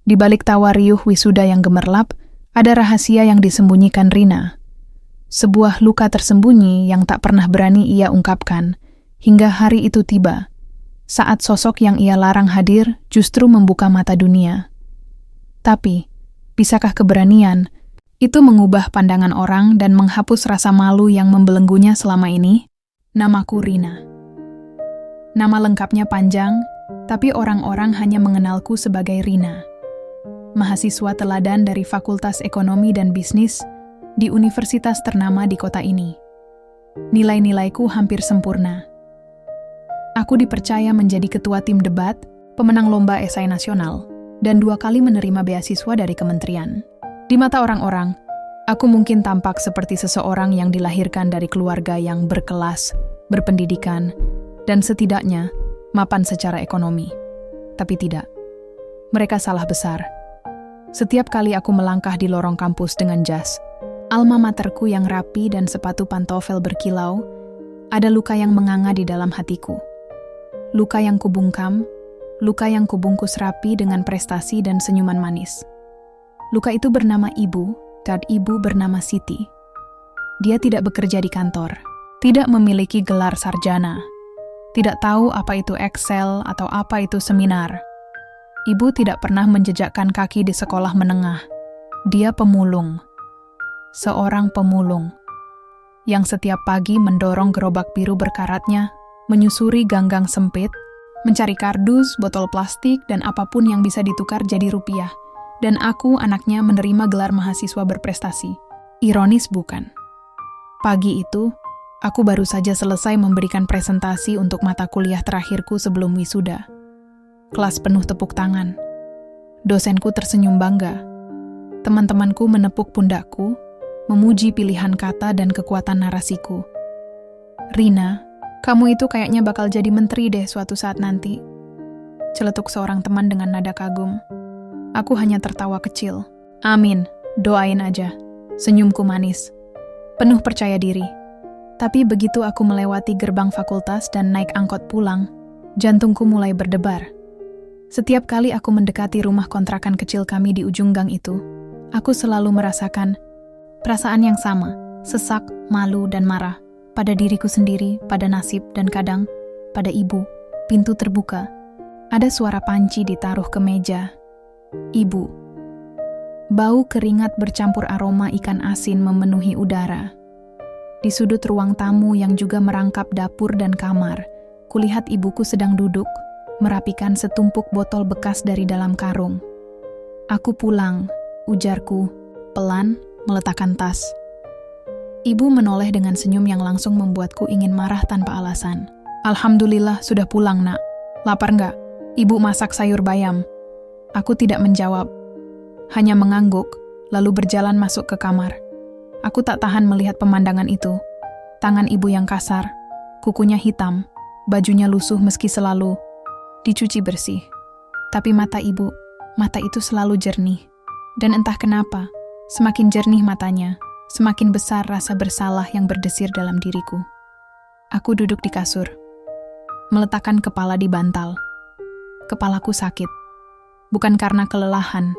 Di balik tawa riuh wisuda yang gemerlap, ada rahasia yang disembunyikan Rina. Sebuah luka tersembunyi yang tak pernah berani ia ungkapkan, hingga hari itu tiba, saat sosok yang ia larang hadir justru membuka mata dunia. Tapi, bisakah keberanian itu mengubah pandangan orang dan menghapus rasa malu yang membelenggunya selama ini? Namaku Rina. Nama lengkapnya panjang, tapi orang-orang hanya mengenalku sebagai Rina. Mahasiswa teladan dari Fakultas Ekonomi dan Bisnis di universitas ternama di kota ini. Nilai-nilaiku hampir sempurna. Aku dipercaya menjadi ketua tim debat, pemenang lomba esai nasional, dan 2 kali menerima beasiswa dari kementerian. Di mata orang-orang, aku mungkin tampak seperti seseorang yang dilahirkan dari keluarga yang berkelas, berpendidikan, dan setidaknya mapan secara ekonomi. Tapi tidak. Mereka salah besar. Setiap kali aku melangkah di lorong kampus dengan jas, alma materku yang rapi dan sepatu pantofel berkilau, ada luka yang menganga di dalam hatiku. Luka yang kubungkam, luka yang kubungkus rapi dengan prestasi dan senyuman manis. Luka itu bernama ibu, dan ibu bernama Siti. Dia tidak bekerja di kantor, tidak memiliki gelar sarjana, tidak tahu apa itu Excel atau apa itu seminar. Ibu tidak pernah menjejakkan kaki di sekolah menengah. Dia pemulung. Seorang pemulung. Yang setiap pagi mendorong gerobak biru berkaratnya, menyusuri gang-gang sempit, mencari kardus, botol plastik, dan apapun yang bisa ditukar jadi rupiah. Dan aku, anaknya, menerima gelar mahasiswa berprestasi. Ironis bukan? Pagi itu, aku baru saja selesai memberikan presentasi untuk mata kuliah terakhirku sebelum wisuda. Kelas penuh tepuk tangan. Dosenku tersenyum bangga. Teman-temanku menepuk pundakku, memuji pilihan kata dan kekuatan narasiku. Rina, kamu itu kayaknya bakal jadi menteri deh suatu saat nanti. Celetuk seorang teman dengan nada kagum. Aku hanya tertawa kecil. Amin, doain aja. Senyumku manis. Penuh percaya diri. Tapi begitu aku melewati gerbang fakultas dan naik angkot pulang, jantungku mulai berdebar. Setiap kali aku mendekati rumah kontrakan kecil kami di ujung gang itu, aku selalu merasakan perasaan yang sama, sesak, malu, dan marah, pada diriku sendiri, pada nasib, dan kadang pada ibu. Pintu terbuka. Ada suara panci ditaruh ke meja. Ibu. Bau keringat bercampur aroma ikan asin memenuhi udara. Di sudut ruang tamu yang juga merangkap dapur dan kamar, kulihat ibuku sedang duduk, merapikan setumpuk botol bekas dari dalam karung. Aku pulang, ujarku, pelan, meletakkan tas. Ibu menoleh dengan senyum yang langsung membuatku ingin marah tanpa alasan. Alhamdulillah sudah pulang, nak. Lapar nggak? Ibu masak sayur bayam. Aku tidak menjawab, hanya mengangguk, lalu berjalan masuk ke kamar. Aku tak tahan melihat pemandangan itu. Tangan ibu yang kasar, kukunya hitam, bajunya lusuh meski selalu dicuci bersih. Tapi mata ibu, mata itu selalu jernih. Dan entah kenapa, semakin jernih matanya, semakin besar rasa bersalah yang berdesir dalam diriku. Aku duduk di kasur, meletakkan kepala di bantal. Kepalaku sakit. Bukan karena kelelahan,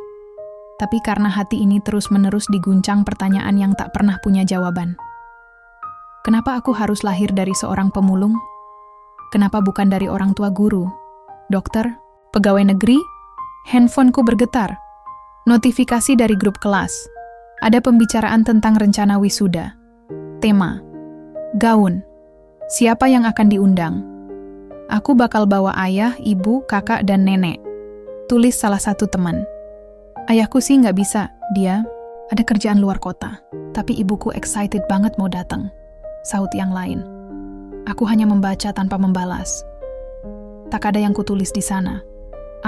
tapi karena hati ini terus-menerus diguncang pertanyaan yang tak pernah punya jawaban. Kenapa aku harus lahir dari seorang pemulung? Kenapa bukan dari orang tua guru, dokter, pegawai negeri? Handphoneku bergetar. Notifikasi dari grup kelas. Ada pembicaraan tentang rencana wisuda. Tema, gaun. Siapa yang akan diundang? Aku bakal bawa ayah, ibu, kakak, dan nenek. Tulis salah satu teman. Ayahku sih nggak bisa, dia ada kerjaan luar kota. Tapi ibuku excited banget mau datang. Sahut yang lain. Aku hanya membaca tanpa membalas. Tak ada yang kutulis di sana.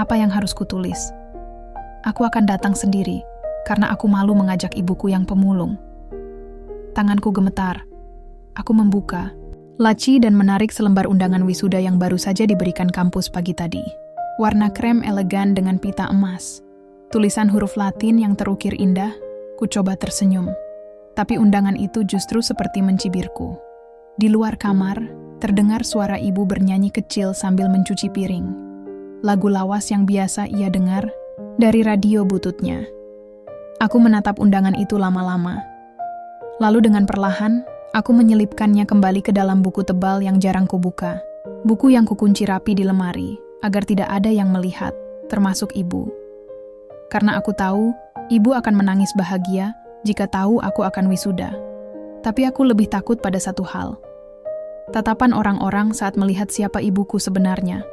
Apa yang harus kutulis? Aku akan datang sendiri, karena aku malu mengajak ibuku yang pemulung. Tanganku gemetar. Aku membuka laci dan menarik selembar undangan wisuda yang baru saja diberikan kampus pagi tadi. Warna krem elegan dengan pita emas. Tulisan huruf Latin yang terukir indah, ku coba tersenyum. Tapi undangan itu justru seperti mencibirku. Di luar kamar, terdengar suara ibu bernyanyi kecil sambil mencuci piring. Lagu lawas yang biasa ia dengar, dari radio bututnya. Aku menatap undangan itu lama-lama. Lalu dengan perlahan, aku menyelipkannya kembali ke dalam buku tebal yang jarang kubuka. Buku yang kukunci rapi di lemari, agar tidak ada yang melihat, termasuk ibu. Karena aku tahu, ibu akan menangis bahagia jika tahu aku akan wisuda. Tapi aku lebih takut pada satu hal. Tatapan orang-orang saat melihat siapa ibuku sebenarnya.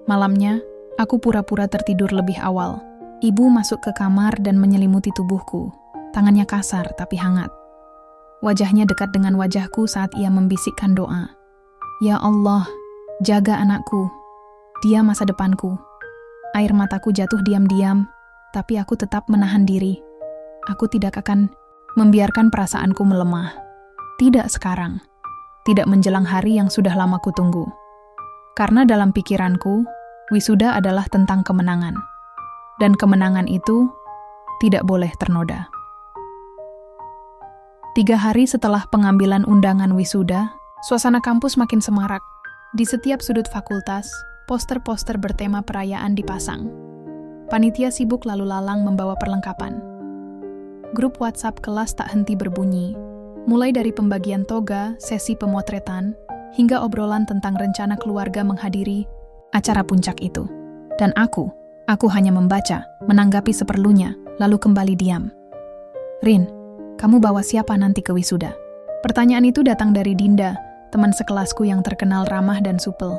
Malamnya, aku pura-pura tertidur lebih awal. Ibu masuk ke kamar dan menyelimuti tubuhku. Tangannya kasar tapi hangat. Wajahnya dekat dengan wajahku saat ia membisikkan doa. Ya Allah, jaga anakku. Dia masa depanku. Air mataku jatuh diam-diam, tapi aku tetap menahan diri. Aku tidak akan membiarkan perasaanku melemah. Tidak sekarang. Tidak menjelang hari yang sudah lama kutunggu. Karena dalam pikiranku, wisuda adalah tentang kemenangan. Dan kemenangan itu tidak boleh ternoda. 3 hari setelah pengambilan undangan wisuda, suasana kampus makin semarak. Di setiap sudut fakultas, poster-poster bertema perayaan dipasang. Panitia sibuk lalu lalang membawa perlengkapan. Grup WhatsApp kelas tak henti berbunyi, mulai dari pembagian toga, sesi pemotretan, hingga obrolan tentang rencana keluarga menghadiri acara puncak itu. Dan aku hanya membaca, menanggapi seperlunya, lalu kembali diam. Rin, kamu bawa siapa nanti ke wisuda? Pertanyaan itu datang dari Dinda, teman sekelasku yang terkenal ramah dan supel.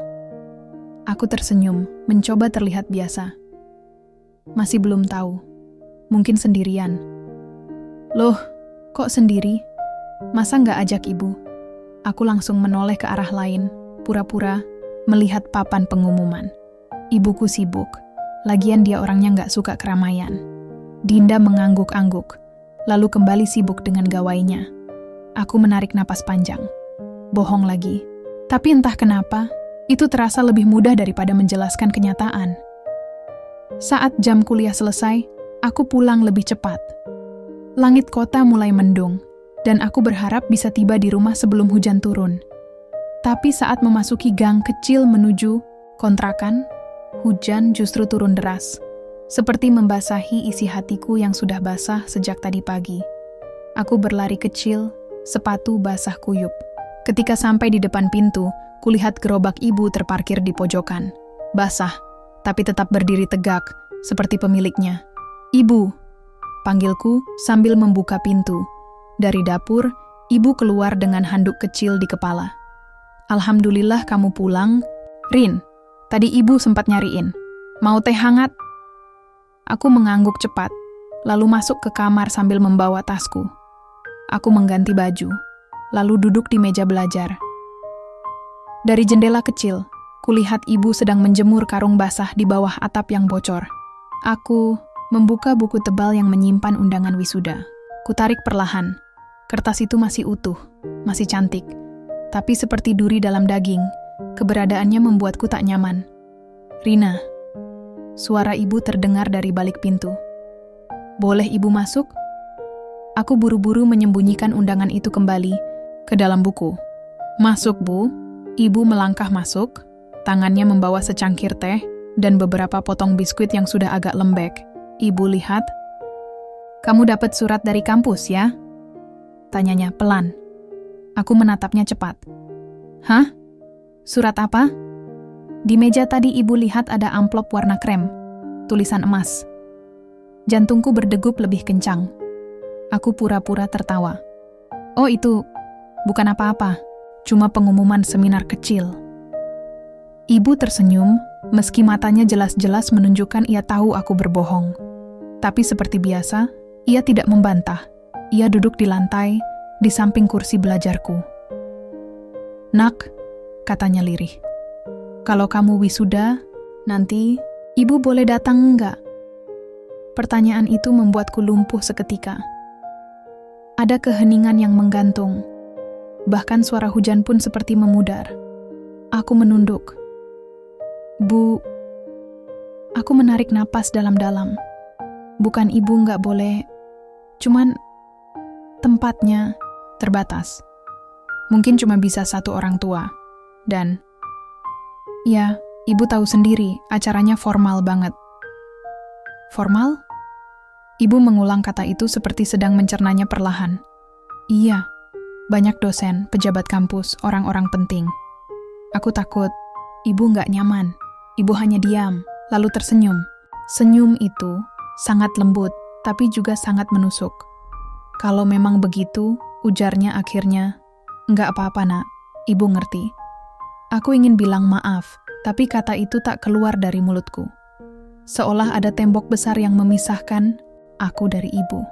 Aku tersenyum, mencoba terlihat biasa. Masih belum tahu. Mungkin sendirian. Loh, kok sendiri? Masa nggak ajak ibu? Aku langsung menoleh ke arah lain, pura-pura melihat papan pengumuman. Ibuku sibuk. Lagian dia orangnya nggak suka keramaian. Dinda mengangguk-angguk, lalu kembali sibuk dengan gawainya. Aku menarik napas panjang. Bohong lagi. Tapi entah kenapa, itu terasa lebih mudah daripada menjelaskan kenyataan. Saat jam kuliah selesai, aku pulang lebih cepat. Langit kota mulai mendung, dan aku berharap bisa tiba di rumah sebelum hujan turun. Tapi saat memasuki gang kecil menuju kontrakan, hujan justru turun deras, seperti membasahi isi hatiku yang sudah basah sejak tadi pagi. Aku berlari kecil, sepatu basah kuyup. Ketika sampai di depan pintu, kulihat gerobak ibu terparkir di pojokan. Basah, tapi tetap berdiri tegak, seperti pemiliknya. Ibu, panggilku sambil membuka pintu. Dari dapur, ibu keluar dengan handuk kecil di kepala. Alhamdulillah kamu pulang. Rin, tadi ibu sempat nyariin. Mau teh hangat? Aku mengangguk cepat, lalu masuk ke kamar sambil membawa tasku. Aku mengganti baju, lalu duduk di meja belajar. Dari jendela kecil, kulihat ibu sedang menjemur karung basah di bawah atap yang bocor. Aku membuka buku tebal yang menyimpan undangan wisuda. Kutarik perlahan. Kertas itu masih utuh, masih cantik. Tapi seperti duri dalam daging, keberadaannya membuatku tak nyaman. Rina, suara ibu terdengar dari balik pintu. Boleh ibu masuk? Aku buru-buru menyembunyikan undangan itu kembali ke dalam buku. Masuk, Bu. Ibu melangkah masuk, tangannya membawa secangkir teh dan beberapa potong biskuit yang sudah agak lembek. Ibu lihat. Kamu dapat surat dari kampus, ya? Tanyanya pelan. Aku menatapnya cepat. Hah? Surat apa? Di meja tadi ibu lihat ada amplop warna krem, tulisan emas. Jantungku berdegup lebih kencang. Aku pura-pura tertawa. Oh itu, bukan apa-apa, cuma pengumuman seminar kecil. Ibu tersenyum, meski matanya jelas-jelas menunjukkan ia tahu aku berbohong. Tapi seperti biasa, ia tidak membantah. Ia duduk di lantai, di samping kursi belajarku. Nak, katanya lirih. Kalau kamu wisuda, nanti ibu boleh datang enggak? Pertanyaan itu membuatku lumpuh seketika. Ada keheningan yang menggantung. Bahkan suara hujan pun seperti memudar. Aku menunduk. Bu, aku menarik napas dalam-dalam. Bukan ibu nggak boleh, cuman tempatnya terbatas. Mungkin cuma bisa satu orang tua. Dan, ya, ibu tahu sendiri, acaranya formal banget. Formal? Ibu mengulang kata itu seperti sedang mencernanya perlahan. Iya, banyak dosen, pejabat kampus, orang-orang penting. Aku takut. Ibu nggak nyaman. Ibu hanya diam, lalu tersenyum. Senyum itu sangat lembut, tapi juga sangat menusuk. Kalau memang begitu, ujarnya akhirnya, nggak apa-apa nak, ibu ngerti. Aku ingin bilang maaf, tapi kata itu tak keluar dari mulutku. Seolah ada tembok besar yang memisahkan aku dari ibu.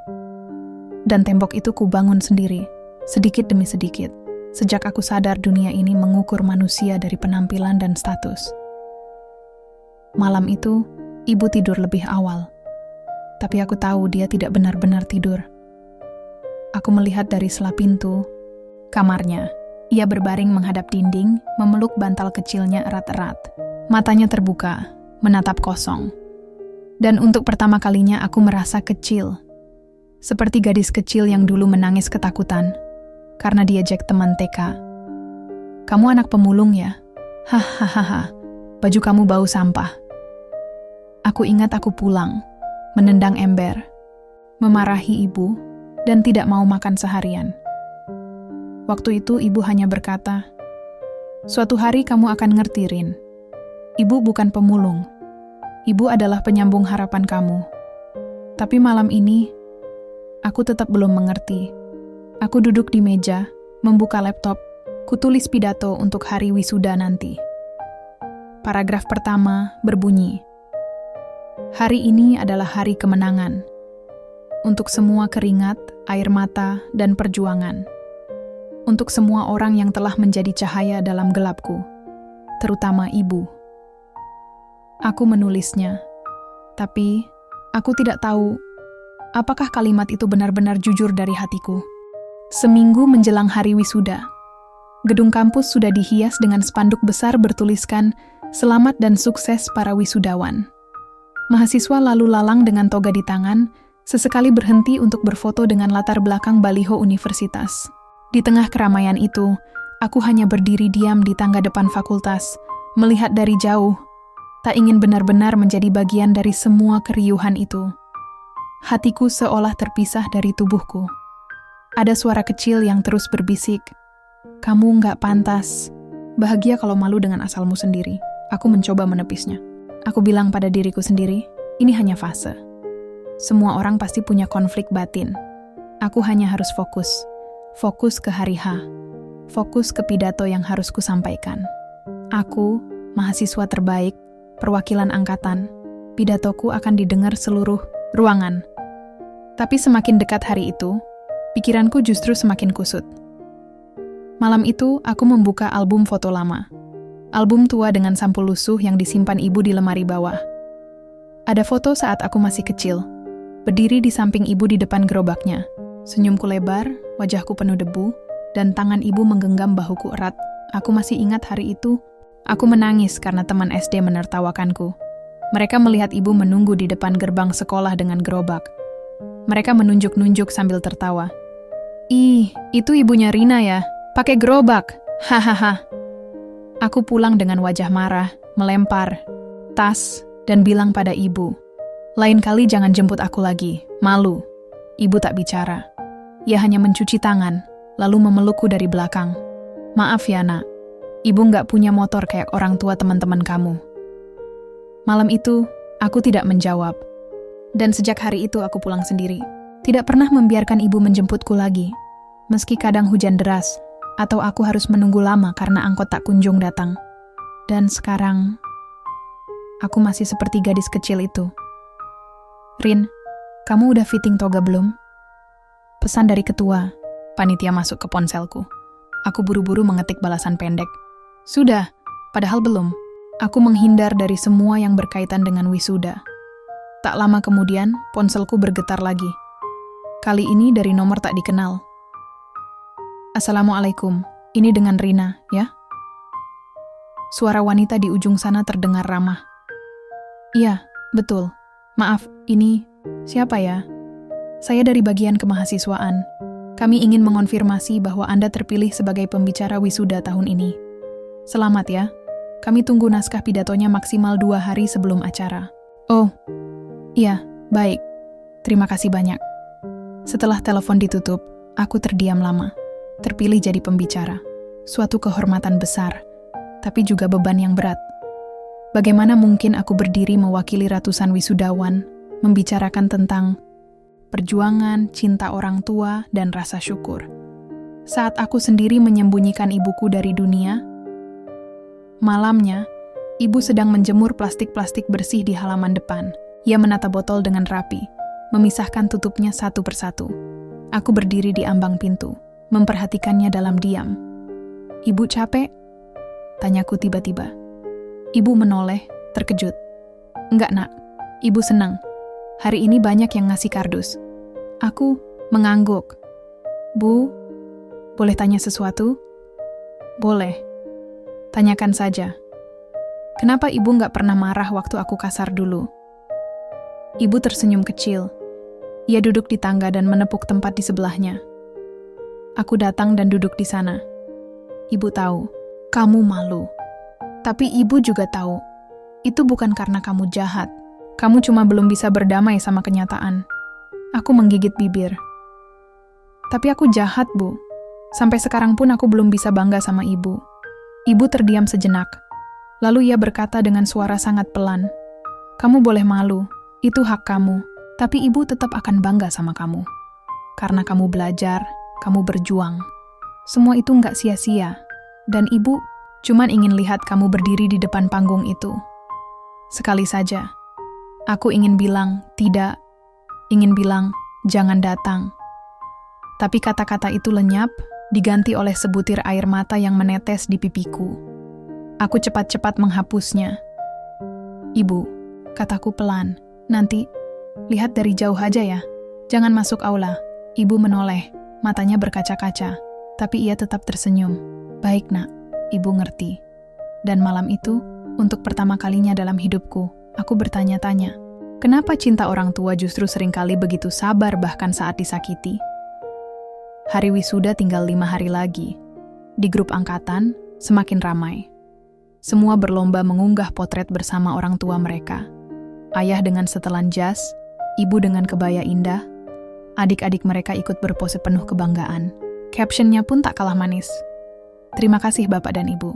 Dan tembok itu kubangun sendiri, sedikit demi sedikit, sejak aku sadar dunia ini mengukur manusia dari penampilan dan status. Malam itu, ibu tidur lebih awal. Tapi aku tahu dia tidak benar-benar tidur. Aku melihat dari sela pintu kamarnya. Ia berbaring menghadap dinding, memeluk bantal kecilnya erat-erat. Matanya terbuka, menatap kosong. Dan untuk pertama kalinya aku merasa kecil. Seperti gadis kecil yang dulu menangis ketakutan karena diejek teman TK. Kamu anak pemulung ya? Hahaha, baju kamu bau sampah. Aku ingat aku pulang, menendang ember, memarahi ibu, dan tidak mau makan seharian. Waktu itu ibu hanya berkata, suatu hari kamu akan ngerti, Rin. Ibu bukan pemulung. Ibu adalah penyambung harapan kamu. Tapi malam ini, aku tetap belum mengerti. Aku duduk di meja, membuka laptop, kutulis pidato untuk hari wisuda nanti. Paragraf pertama berbunyi, hari ini adalah hari kemenangan. Untuk semua keringat, air mata, dan perjuangan. Untuk semua orang yang telah menjadi cahaya dalam gelapku, terutama ibu. Aku menulisnya, tapi aku tidak tahu apakah kalimat itu benar-benar jujur dari hatiku. Seminggu menjelang hari wisuda, gedung kampus sudah dihias dengan spanduk besar bertuliskan "Selamat dan sukses para wisudawan". Mahasiswa lalu lalang dengan toga di tangan, sesekali berhenti untuk berfoto dengan latar belakang baliho universitas. Di tengah keramaian itu, aku hanya berdiri diam di tangga depan fakultas, melihat dari jauh, tak ingin benar-benar menjadi bagian dari semua keriuhan itu. Hatiku seolah terpisah dari tubuhku. Ada suara kecil yang terus berbisik, kamu nggak pantas. Bahagia kalau malu dengan asalmu sendiri. Aku mencoba menepisnya. Aku bilang pada diriku sendiri, ini hanya fase. Semua orang pasti punya konflik batin. Aku hanya harus fokus. Fokus ke hari H. Fokus ke pidato yang harus kusampaikan. Aku, mahasiswa terbaik, perwakilan angkatan, pidatoku akan didengar seluruh ruangan. Tapi semakin dekat hari itu, pikiranku justru semakin kusut. Malam itu, aku membuka album foto lama. Album tua dengan sampul lusuh yang disimpan ibu di lemari bawah. Ada foto saat aku masih kecil, berdiri di samping ibu di depan gerobaknya. Senyumku lebar, wajahku penuh debu, dan tangan ibu menggenggam bahuku erat. Aku masih ingat hari itu, aku menangis karena teman SD menertawakanku. Mereka melihat ibu menunggu di depan gerbang sekolah dengan gerobak. Mereka menunjuk-nunjuk sambil tertawa. Ih, itu ibunya Rina ya, pakai gerobak, hahaha. Aku pulang dengan wajah marah, melempar tas, dan bilang pada ibu, lain kali jangan jemput aku lagi, malu. Ibu tak bicara. Ia hanya mencuci tangan, lalu memelukku dari belakang. Maaf ya nak, ibu nggak punya motor kayak orang tua teman-teman kamu. Malam itu, aku tidak menjawab. Dan sejak hari itu aku pulang sendiri. Tidak pernah membiarkan ibu menjemputku lagi. Meski kadang hujan deras, atau aku harus menunggu lama karena angkot tak kunjung datang. Dan sekarang, aku masih seperti gadis kecil itu. Rin, kamu udah fitting toga belum? Pesan dari ketua. Panitia masuk ke ponselku. Aku buru-buru mengetik balasan pendek. Sudah, padahal belum. Aku menghindar dari semua yang berkaitan dengan wisuda. Tak lama kemudian, ponselku bergetar lagi. Kali ini dari nomor tak dikenal. Assalamualaikum, ini dengan Rina, ya? Suara wanita di ujung sana terdengar ramah. Iya, betul. Maaf, ini siapa ya? Saya dari bagian kemahasiswaan. Kami ingin mengonfirmasi bahwa Anda terpilih sebagai pembicara wisuda tahun ini. Selamat ya. Kami tunggu naskah pidatonya maksimal 2 hari sebelum acara. Oh, iya, Baik, terima kasih banyak. Setelah telepon ditutup, aku terdiam lama. Terpilih jadi pembicara. Suatu kehormatan besar, tapi juga beban yang berat. Bagaimana mungkin aku berdiri mewakili ratusan wisudawan, membicarakan tentang perjuangan, cinta orang tua, dan rasa syukur. Saat aku sendiri menyembunyikan ibuku dari dunia, malamnya, ibu sedang menjemur plastik-plastik bersih di halaman depan. Ia menata botol dengan rapi, memisahkan tutupnya satu persatu. Aku berdiri di ambang pintu, memperhatikannya dalam diam. Ibu capek? Tanyaku tiba-tiba. Ibu menoleh, terkejut. Enggak, Nak. Ibu senang. Hari ini banyak yang ngasih kardus. Aku mengangguk. Bu, boleh tanya sesuatu? Boleh. Tanyakan saja. Kenapa ibu nggak pernah marah waktu aku kasar dulu? Ibu tersenyum kecil. Ia duduk di tangga dan menepuk tempat di sebelahnya. Aku datang dan duduk di sana. Ibu tahu, kamu malu. Tapi ibu juga tahu, itu bukan karena kamu jahat. Kamu cuma belum bisa berdamai sama kenyataan. Aku menggigit bibir. Tapi aku jahat, Bu. Sampai sekarang pun aku belum bisa bangga sama ibu. Ibu terdiam sejenak. Lalu ia berkata dengan suara sangat pelan, "Kamu boleh malu, itu hak kamu. Tapi ibu tetap akan bangga sama kamu. Karena kamu belajar, kamu berjuang. Semua itu nggak sia-sia. Dan ibu cuman ingin lihat kamu berdiri di depan panggung itu. Sekali saja, aku ingin bilang tidak, ingin bilang jangan datang. Tapi kata-kata itu lenyap, diganti oleh sebutir air mata yang menetes di pipiku. Aku cepat-cepat menghapusnya. Ibu, kataku pelan, nanti, lihat dari jauh aja ya. Jangan masuk aula. Ibu menoleh, matanya berkaca-kaca, tapi ia tetap tersenyum. Baik, Nak. Ibu ngerti. Dan malam itu, untuk pertama kalinya dalam hidupku, aku bertanya-tanya, kenapa cinta orang tua justru seringkali begitu sabar bahkan saat disakiti? Hari wisuda tinggal 5 hari lagi. Di grup angkatan, semakin ramai. Semua berlomba mengunggah potret bersama orang tua mereka. Ayah dengan setelan jas, ibu dengan kebaya indah, adik-adik mereka ikut berpose penuh kebanggaan. Captionnya pun tak kalah manis. Terima kasih Bapak dan Ibu.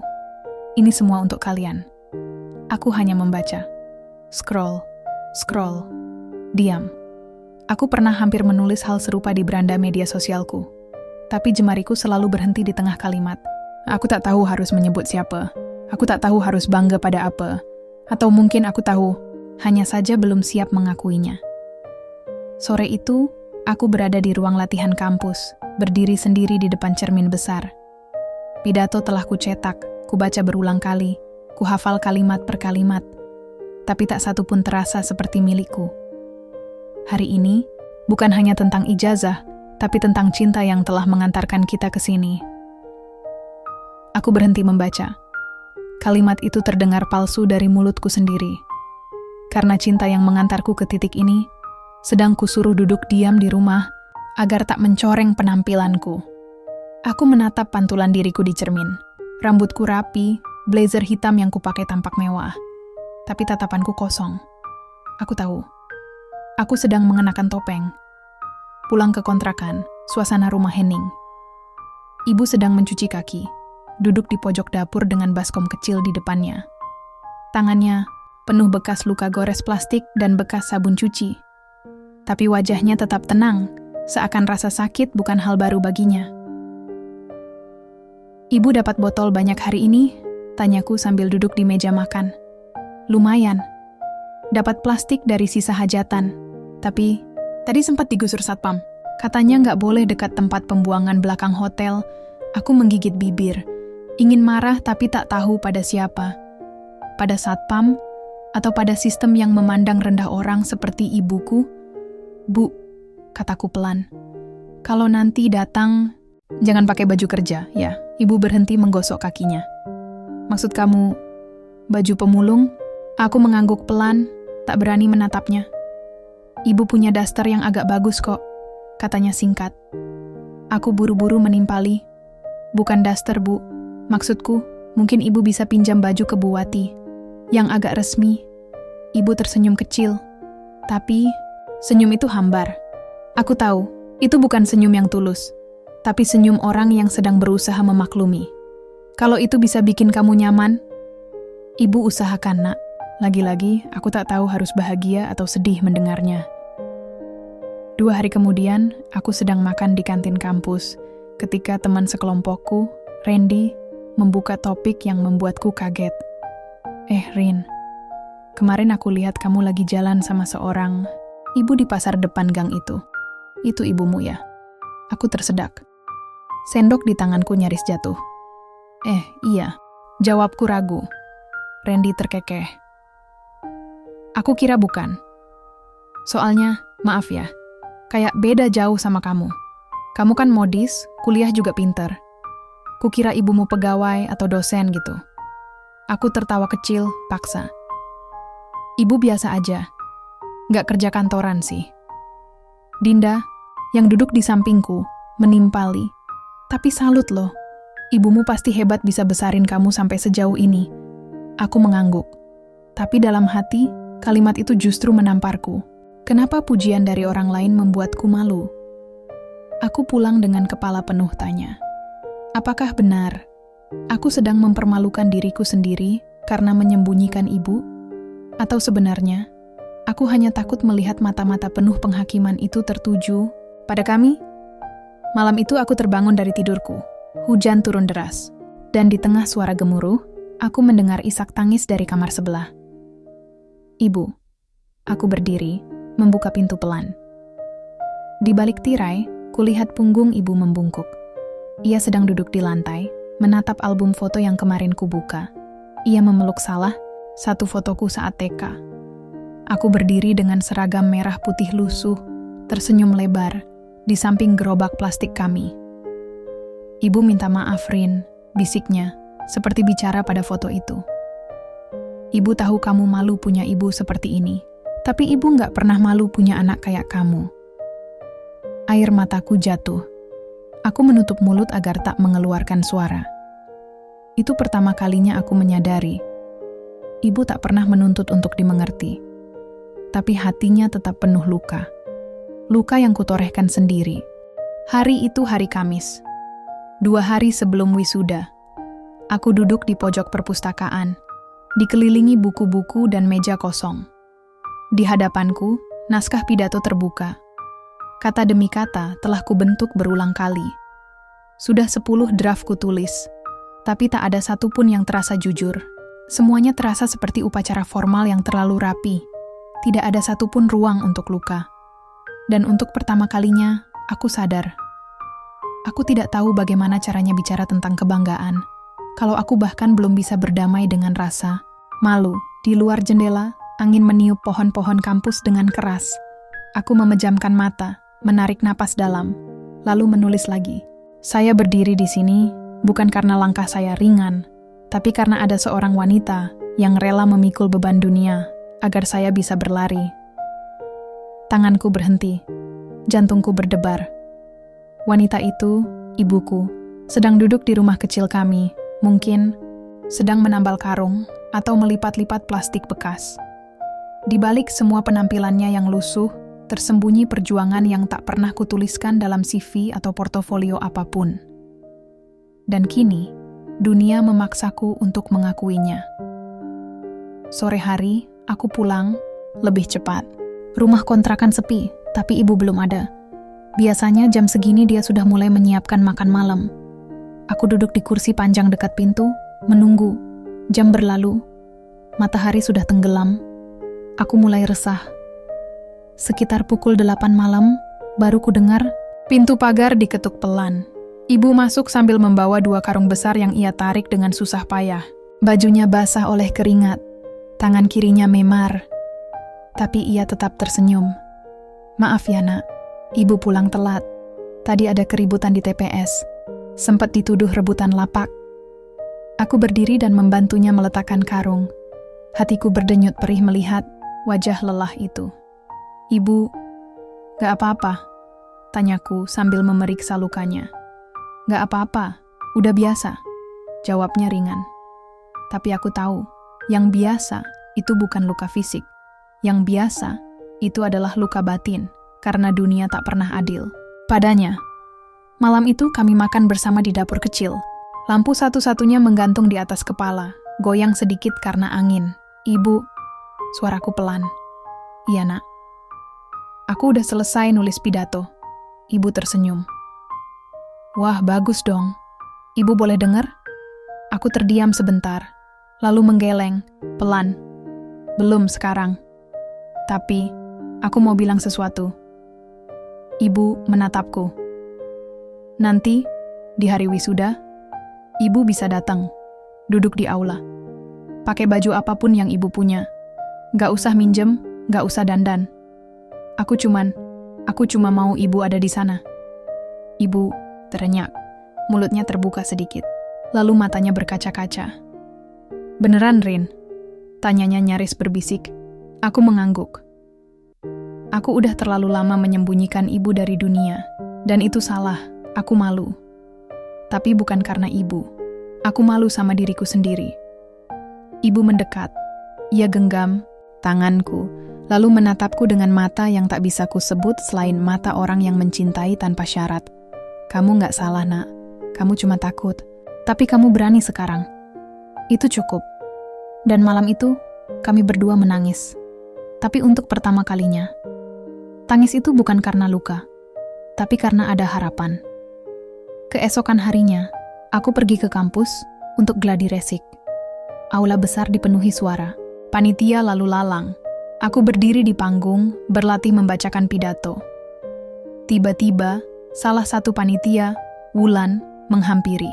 Ini semua untuk kalian. Aku hanya membaca. Scroll, scroll, diam. Aku pernah hampir menulis hal serupa di beranda media sosialku. Tapi jemariku selalu berhenti di tengah kalimat. Aku tak tahu harus menyebut siapa. Aku tak tahu harus bangga pada apa. Atau mungkin aku tahu, hanya saja belum siap mengakuinya. Sore itu, aku berada di ruang latihan kampus, berdiri sendiri di depan cermin besar. Pidato telah kucetak, kubaca berulang kali, kuhafal kalimat per kalimat, tapi tak satu pun terasa seperti milikku. Hari ini, bukan hanya tentang ijazah, tapi tentang cinta yang telah mengantarkan kita ke sini. Aku berhenti membaca. Kalimat itu terdengar palsu dari mulutku sendiri. Karena cinta yang mengantarku ke titik ini, sedang kusuruh duduk diam di rumah, agar tak mencoreng penampilanku. Aku menatap pantulan diriku di cermin. Rambutku rapi, blazer hitam yang kupakai tampak mewah. Tapi tatapanku kosong. Aku tahu. Aku sedang mengenakan topeng. Pulang ke kontrakan, suasana rumah hening. Ibu sedang mencuci kaki, duduk di pojok dapur dengan baskom kecil di depannya. Tangannya penuh bekas luka gores plastik dan bekas sabun cuci. Tapi wajahnya tetap tenang, seakan rasa sakit bukan hal baru baginya. Ibu dapat botol banyak hari ini? Tanyaku sambil duduk di meja makan. Lumayan. Dapat plastik dari sisa hajatan. Tapi, tadi sempat digusur satpam. Katanya nggak boleh dekat tempat pembuangan belakang hotel. Aku menggigit bibir. Ingin marah tapi tak tahu pada siapa. Pada satpam, atau pada sistem yang memandang rendah orang seperti ibuku? Bu, kataku pelan. Kalau nanti datang, jangan pakai baju kerja, ya. Ibu berhenti menggosok kakinya. Maksud kamu, baju pemulung? Aku mengangguk pelan, tak berani menatapnya. Ibu punya daster yang agak bagus kok, katanya singkat. Aku buru-buru menimpali. Bukan daster, Bu. Maksudku, mungkin ibu bisa pinjam baju ke Bu Wati. Yang agak resmi. Ibu tersenyum kecil. Tapi, Senyum itu hambar. Aku tahu, itu bukan senyum yang tulus, tapi senyum orang yang sedang berusaha memaklumi. Kalau itu bisa bikin kamu nyaman, Ibu usahakan, Nak. Lagi-lagi, aku tak tahu harus bahagia atau sedih mendengarnya. 2 hari kemudian, aku sedang makan di kantin kampus, ketika teman sekelompokku, Randy, membuka topik yang membuatku kaget. Rin, kemarin aku lihat kamu lagi jalan sama seorang ibu di pasar depan gang itu. Itu ibumu ya? Aku tersedak. Sendok di tanganku nyaris jatuh. Iya. Jawabku ragu. Randy terkekeh. Aku kira bukan. Soalnya, maaf ya, kayak beda jauh sama kamu. Kamu kan modis, kuliah juga pinter. Kukira ibumu pegawai atau dosen gitu. Aku tertawa kecil, paksa. Ibu biasa aja. Nggak kerja kantoran sih. Dinda, yang duduk di sampingku, menimpali. Tapi salut loh. Ibumu pasti hebat bisa besarin kamu sampai sejauh ini. Aku mengangguk. Tapi dalam hati, kalimat itu justru menamparku. Kenapa pujian dari orang lain membuatku malu? Aku pulang dengan kepala penuh tanya. Apakah benar aku sedang mempermalukan diriku sendiri karena menyembunyikan ibu? Atau sebenarnya, aku hanya takut melihat mata-mata penuh penghakiman itu tertuju pada kami? Malam itu aku terbangun dari tidurku. Hujan turun deras. Dan di tengah suara gemuruh, aku mendengar isak tangis dari kamar sebelah. Ibu. Aku berdiri, membuka pintu pelan. Di balik tirai, kulihat punggung ibu membungkuk. Ia sedang duduk di lantai, menatap album foto yang kemarin kubuka. Ia memeluk salah satu fotoku saat TK. Aku berdiri dengan seragam merah putih lusuh, tersenyum lebar, di samping gerobak plastik kami. Ibu minta maaf, Rin, bisiknya, seperti bicara pada foto itu. Ibu tahu kamu malu punya ibu seperti ini, tapi ibu nggak pernah malu punya anak kayak kamu. Air mataku jatuh. Aku menutup mulut agar tak mengeluarkan suara. Itu pertama kalinya aku menyadari. Ibu tak pernah menuntut untuk dimengerti. Tapi hatinya tetap penuh luka. Luka yang kutorehkan sendiri. Hari itu hari Kamis. 2 hari sebelum wisuda. Aku duduk di pojok perpustakaan, dikelilingi buku-buku dan meja kosong. Di hadapanku, naskah pidato terbuka. Kata demi kata telah kubentuk berulang kali. Sudah 10 draft kutulis, tapi tak ada satupun yang terasa jujur. Semuanya terasa seperti upacara formal yang terlalu rapi. Tidak ada satupun ruang untuk luka. Dan untuk pertama kalinya, aku sadar. Aku tidak tahu bagaimana caranya bicara tentang kebanggaan. Kalau aku bahkan belum bisa berdamai dengan rasa malu. Di luar jendela, angin meniup pohon-pohon kampus dengan keras. Aku memejamkan mata, menarik napas dalam, lalu menulis lagi. Saya berdiri di sini bukan karena langkah saya ringan, tapi karena ada seorang wanita yang rela memikul beban dunia agar saya bisa berlari. Tanganku berhenti, jantungku berdebar. Wanita itu, ibuku, sedang duduk di rumah kecil kami, mungkin sedang menambal karung atau melipat-lipat plastik bekas. Di balik semua penampilannya yang lusuh, tersembunyi perjuangan yang tak pernah kutuliskan dalam CV atau portofolio apapun. Dan kini, dunia memaksaku untuk mengakuinya. Sore hari, aku pulang lebih cepat. Rumah kontrakan sepi, tapi ibu belum ada. Biasanya jam segini dia sudah mulai menyiapkan makan malam. Aku duduk di kursi panjang dekat pintu, menunggu. Jam berlalu, matahari sudah tenggelam. Aku mulai resah. Sekitar pukul 8 malam, baru ku dengar pintu pagar diketuk pelan. Ibu masuk sambil membawa 2 karung besar yang ia tarik dengan susah payah. Bajunya basah oleh keringat, tangan kirinya memar. Tapi ia tetap tersenyum. Maaf ya, Nak. Ibu pulang telat. Tadi ada keributan di TPS. Sempat dituduh rebutan lapak. Aku berdiri dan membantunya meletakkan karung. Hatiku berdenyut perih melihat wajah lelah itu. Ibu, gak apa-apa? Tanyaku sambil memeriksa lukanya. Gak apa-apa, udah biasa. Jawabnya ringan. Tapi aku tahu, yang biasa itu bukan luka fisik. Yang biasa Itu adalah luka batin, karena dunia tak pernah adil padanya. Malam itu kami makan bersama di dapur kecil. Lampu satu-satunya menggantung di atas kepala, goyang sedikit karena angin. Ibu, suaraku pelan. Iya nak. Aku udah selesai nulis pidato. Ibu tersenyum. Wah, bagus dong. Ibu boleh dengar? Aku terdiam sebentar, lalu menggeleng, pelan. Belum sekarang. Tapi, aku mau bilang sesuatu. Ibu menatapku. Nanti, di hari wisuda, ibu bisa datang, duduk di aula. Pakai baju apapun yang ibu punya. Gak usah minjem, gak usah dandan. Aku cuma mau ibu ada di sana. Ibu terenyak, mulutnya terbuka sedikit, lalu matanya berkaca-kaca. Beneran, Rin? Tanyanya nyaris berbisik. Aku mengangguk. Aku udah terlalu lama menyembunyikan ibu dari dunia, dan itu salah, aku malu. Tapi bukan karena ibu. Aku malu sama diriku sendiri. Ibu mendekat. Ia genggam tanganku, lalu menatapku dengan mata yang tak bisa kusebut selain mata orang yang mencintai tanpa syarat. Kamu gak salah, nak. Kamu cuma takut. Tapi kamu berani sekarang. Itu cukup. Dan malam itu, kami berdua menangis. Tapi untuk pertama kalinya. Tangis itu bukan karena luka, tapi karena ada harapan. Keesokan harinya, aku pergi ke kampus untuk gladi resik. Aula besar dipenuhi suara. Panitia lalu lalang. Aku berdiri di panggung, berlatih membacakan pidato. Tiba-tiba, salah satu panitia, Wulan, menghampiri.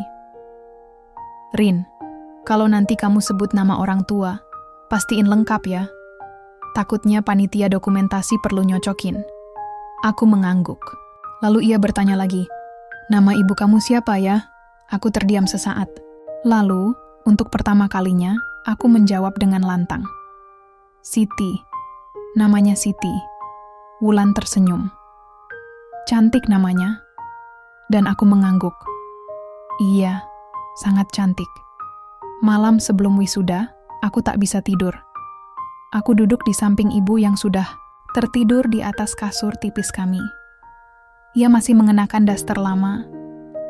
Rin, kalau nanti kamu sebut nama orang tua, pastiin lengkap ya. Takutnya panitia dokumentasi perlu nyocokin. Aku mengangguk. Lalu ia bertanya lagi, nama ibu kamu siapa ya? Aku terdiam sesaat. Lalu, untuk pertama kalinya, aku menjawab dengan lantang. Siti. Namanya Siti. Wulan tersenyum. Cantik namanya. Dan aku mengangguk. Iya, sangat cantik. Malam sebelum wisuda, aku tak bisa tidur. Aku duduk di samping ibu yang sudah tertidur di atas kasur tipis kami. Ia masih mengenakan daster lama,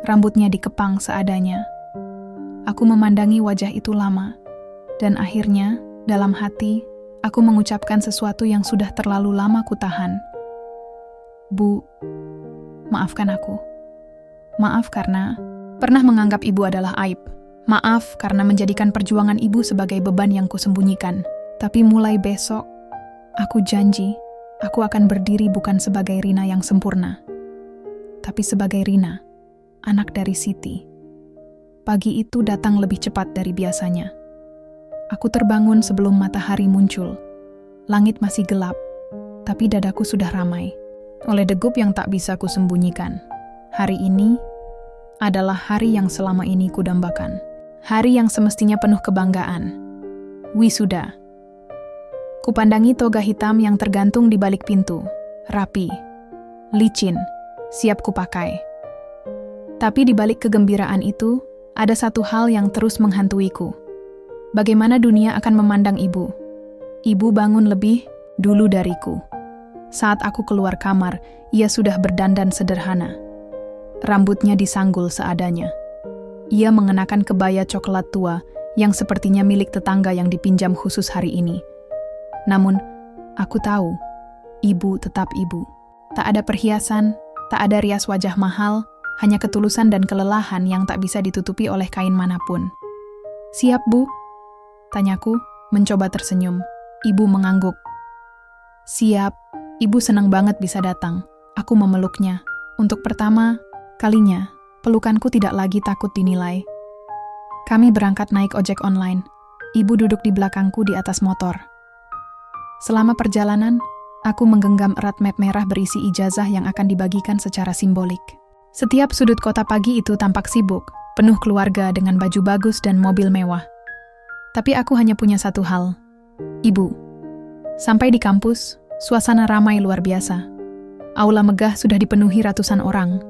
rambutnya dikepang seadanya. Aku memandangi wajah itu lama, dan akhirnya, dalam hati, aku mengucapkan sesuatu yang sudah terlalu lama kutahan. Bu, maafkan aku. Maaf karena pernah menganggap ibu adalah aib. Maaf karena menjadikan perjuangan ibu sebagai beban yang kusembunyikan. Tapi mulai besok, aku janji, aku akan berdiri bukan sebagai Rina yang sempurna, tapi sebagai Rina, anak dari Siti. Pagi itu datang lebih cepat dari biasanya. Aku terbangun sebelum matahari muncul. Langit masih gelap, tapi dadaku sudah ramai oleh degup yang tak bisa kusembunyikan. Hari ini adalah hari yang selama ini kudambakan. Hari yang semestinya penuh kebanggaan. Wisuda. Kupandangi toga hitam yang tergantung di balik pintu, rapi, licin, siap kupakai. Tapi di balik kegembiraan itu, ada satu hal yang terus menghantuiku. Bagaimana dunia akan memandang ibu? Ibu bangun lebih dulu dariku. Saat aku keluar kamar, ia sudah berdandan sederhana. Rambutnya disanggul seadanya. Ia mengenakan kebaya coklat tua yang sepertinya milik tetangga yang dipinjam khusus hari ini. Namun, aku tahu, ibu tetap ibu. Tak ada perhiasan, tak ada rias wajah mahal, hanya ketulusan dan kelelahan yang tak bisa ditutupi oleh kain manapun. Siap, Bu? Tanyaku, mencoba tersenyum. Ibu mengangguk. Siap, ibu senang banget bisa datang. Aku memeluknya. Untuk pertama kalinya, pelukanku tidak lagi takut dinilai. Kami berangkat naik ojek online. Ibu duduk di belakangku di atas motor. Selama perjalanan, aku menggenggam erat map merah berisi ijazah yang akan dibagikan secara simbolik. Setiap sudut kota pagi itu tampak sibuk, penuh keluarga dengan baju bagus dan mobil mewah. Tapi aku hanya punya satu hal. Ibu. Sampai di kampus, suasana ramai luar biasa. Aula megah sudah dipenuhi ratusan orang.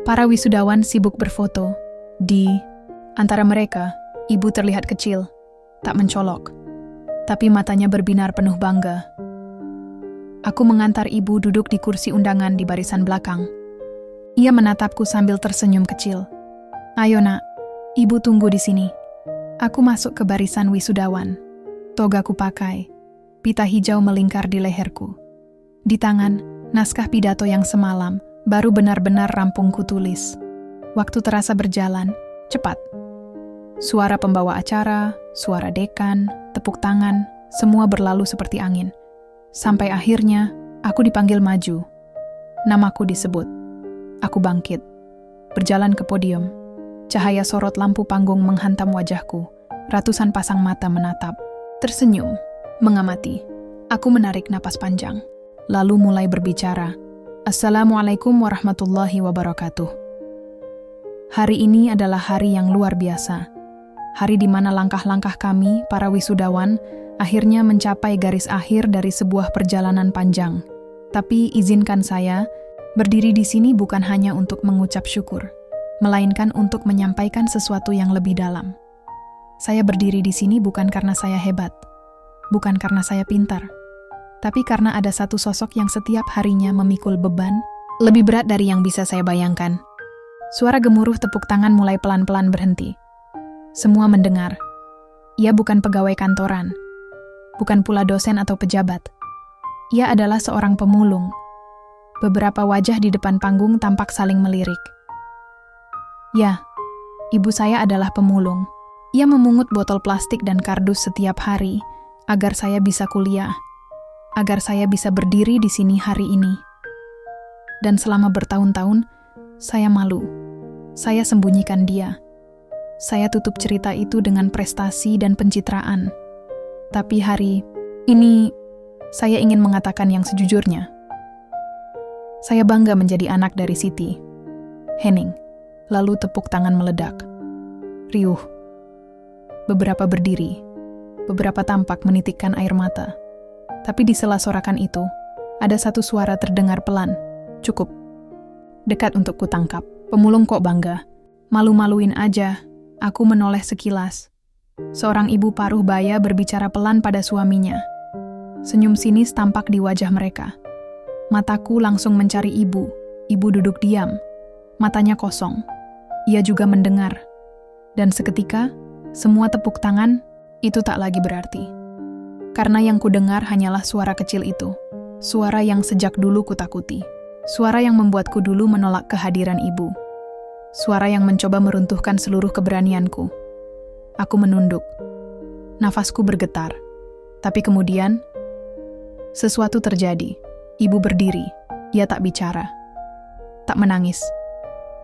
Para wisudawan sibuk berfoto. Di antara mereka, ibu terlihat kecil, tak mencolok. Tapi matanya berbinar penuh bangga. Aku mengantar ibu duduk di kursi undangan di barisan belakang. Ia menatapku sambil tersenyum kecil. Ayo nak, ibu tunggu di sini. Aku masuk ke barisan wisudawan. Togaku pakai. Pita hijau melingkar di leherku. Di tangan, naskah pidato yang semalam baru benar-benar rampung kutulis. Waktu terasa berjalan, cepat. Suara pembawa acara, suara dekan, tepuk tangan, semua berlalu seperti angin. Sampai akhirnya, aku dipanggil maju. Namaku disebut. Aku bangkit. Berjalan ke podium. Cahaya sorot lampu panggung menghantam wajahku. Ratusan pasang mata menatap. Tersenyum, mengamati. Aku menarik napas panjang. Lalu mulai berbicara. Assalamualaikum warahmatullahi wabarakatuh. Hari ini adalah hari yang luar biasa. Hari di mana langkah-langkah kami, para wisudawan, akhirnya mencapai garis akhir dari sebuah perjalanan panjang. Tapi izinkan saya, berdiri di sini bukan hanya untuk mengucap syukur, melainkan untuk menyampaikan sesuatu yang lebih dalam. Saya berdiri di sini bukan karena saya hebat, bukan karena saya pintar, tapi karena ada satu sosok yang setiap harinya memikul beban lebih berat dari yang bisa saya bayangkan. Suara gemuruh tepuk tangan mulai pelan-pelan berhenti. Semua mendengar. Ia bukan pegawai kantoran, bukan pula dosen atau pejabat. Ia adalah seorang pemulung. Beberapa wajah di depan panggung tampak saling melirik. Ya, ibu saya adalah pemulung. Ia memungut botol plastik dan kardus setiap hari agar saya bisa kuliah, agar saya bisa berdiri di sini hari ini. Dan selama bertahun-tahun, saya malu. Saya sembunyikan dia. Saya tutup cerita itu dengan prestasi dan pencitraan. Tapi hari ini, saya ingin mengatakan yang sejujurnya. Saya bangga menjadi anak dari Siti. Hening. Lalu tepuk tangan meledak. Riuh. Beberapa berdiri. Beberapa tampak menitikkan air mata. Tapi di sela sorakan itu, ada satu suara terdengar pelan. Cukup. Dekat untuk kutangkap. Pemulung kok bangga. Malu-maluin aja. Aku menoleh sekilas. Seorang ibu paruh baya berbicara pelan pada suaminya. Senyum sinis tampak di wajah mereka. Mataku langsung mencari ibu. Ibu duduk diam. Matanya kosong. Ia juga mendengar. Dan seketika, semua tepuk tangan itu tak lagi berarti. Karena yang kudengar hanyalah suara kecil itu. Suara yang sejak dulu kutakuti. Suara yang membuatku dulu menolak kehadiran ibu. Suara yang mencoba meruntuhkan seluruh keberanianku. Aku menunduk. Nafasku bergetar. Tapi kemudian, sesuatu terjadi. Ibu berdiri. Ia tak bicara. Tak menangis.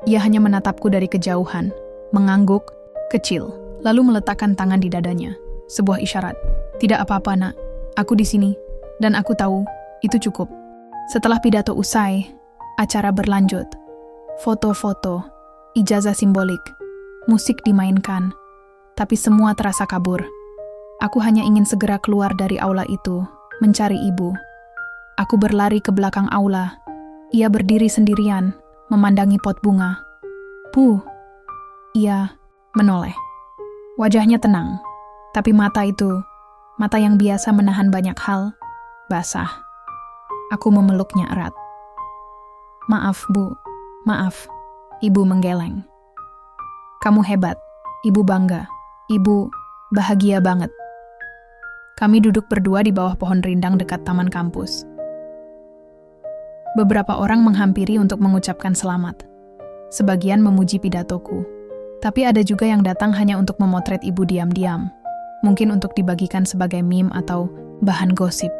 Ia hanya menatapku dari kejauhan. Mengangguk, kecil. Lalu meletakkan tangan di dadanya. Sebuah isyarat. Tidak apa-apa, nak. Aku di sini. Dan aku tahu, itu cukup. Setelah pidato usai, acara berlanjut. Foto-foto. Ijazah simbolik, musik dimainkan, tapi semua terasa kabur. Aku hanya ingin segera keluar dari aula itu, mencari ibu. Aku berlari ke belakang aula. Ia berdiri sendirian, memandangi pot bunga. "Bu." Ia menoleh. Wajahnya tenang, tapi mata itu, mata yang biasa menahan banyak hal, basah. Aku memeluknya erat. "Maaf, Bu. Maaf." Ibu menggeleng. "Kamu hebat. Ibu bangga. Ibu bahagia banget." Kami duduk berdua di bawah pohon rindang dekat taman kampus. Beberapa orang menghampiri untuk mengucapkan selamat. Sebagian memuji pidatoku. Tapi ada juga yang datang hanya untuk memotret ibu diam-diam. Mungkin untuk dibagikan sebagai meme atau bahan gosip.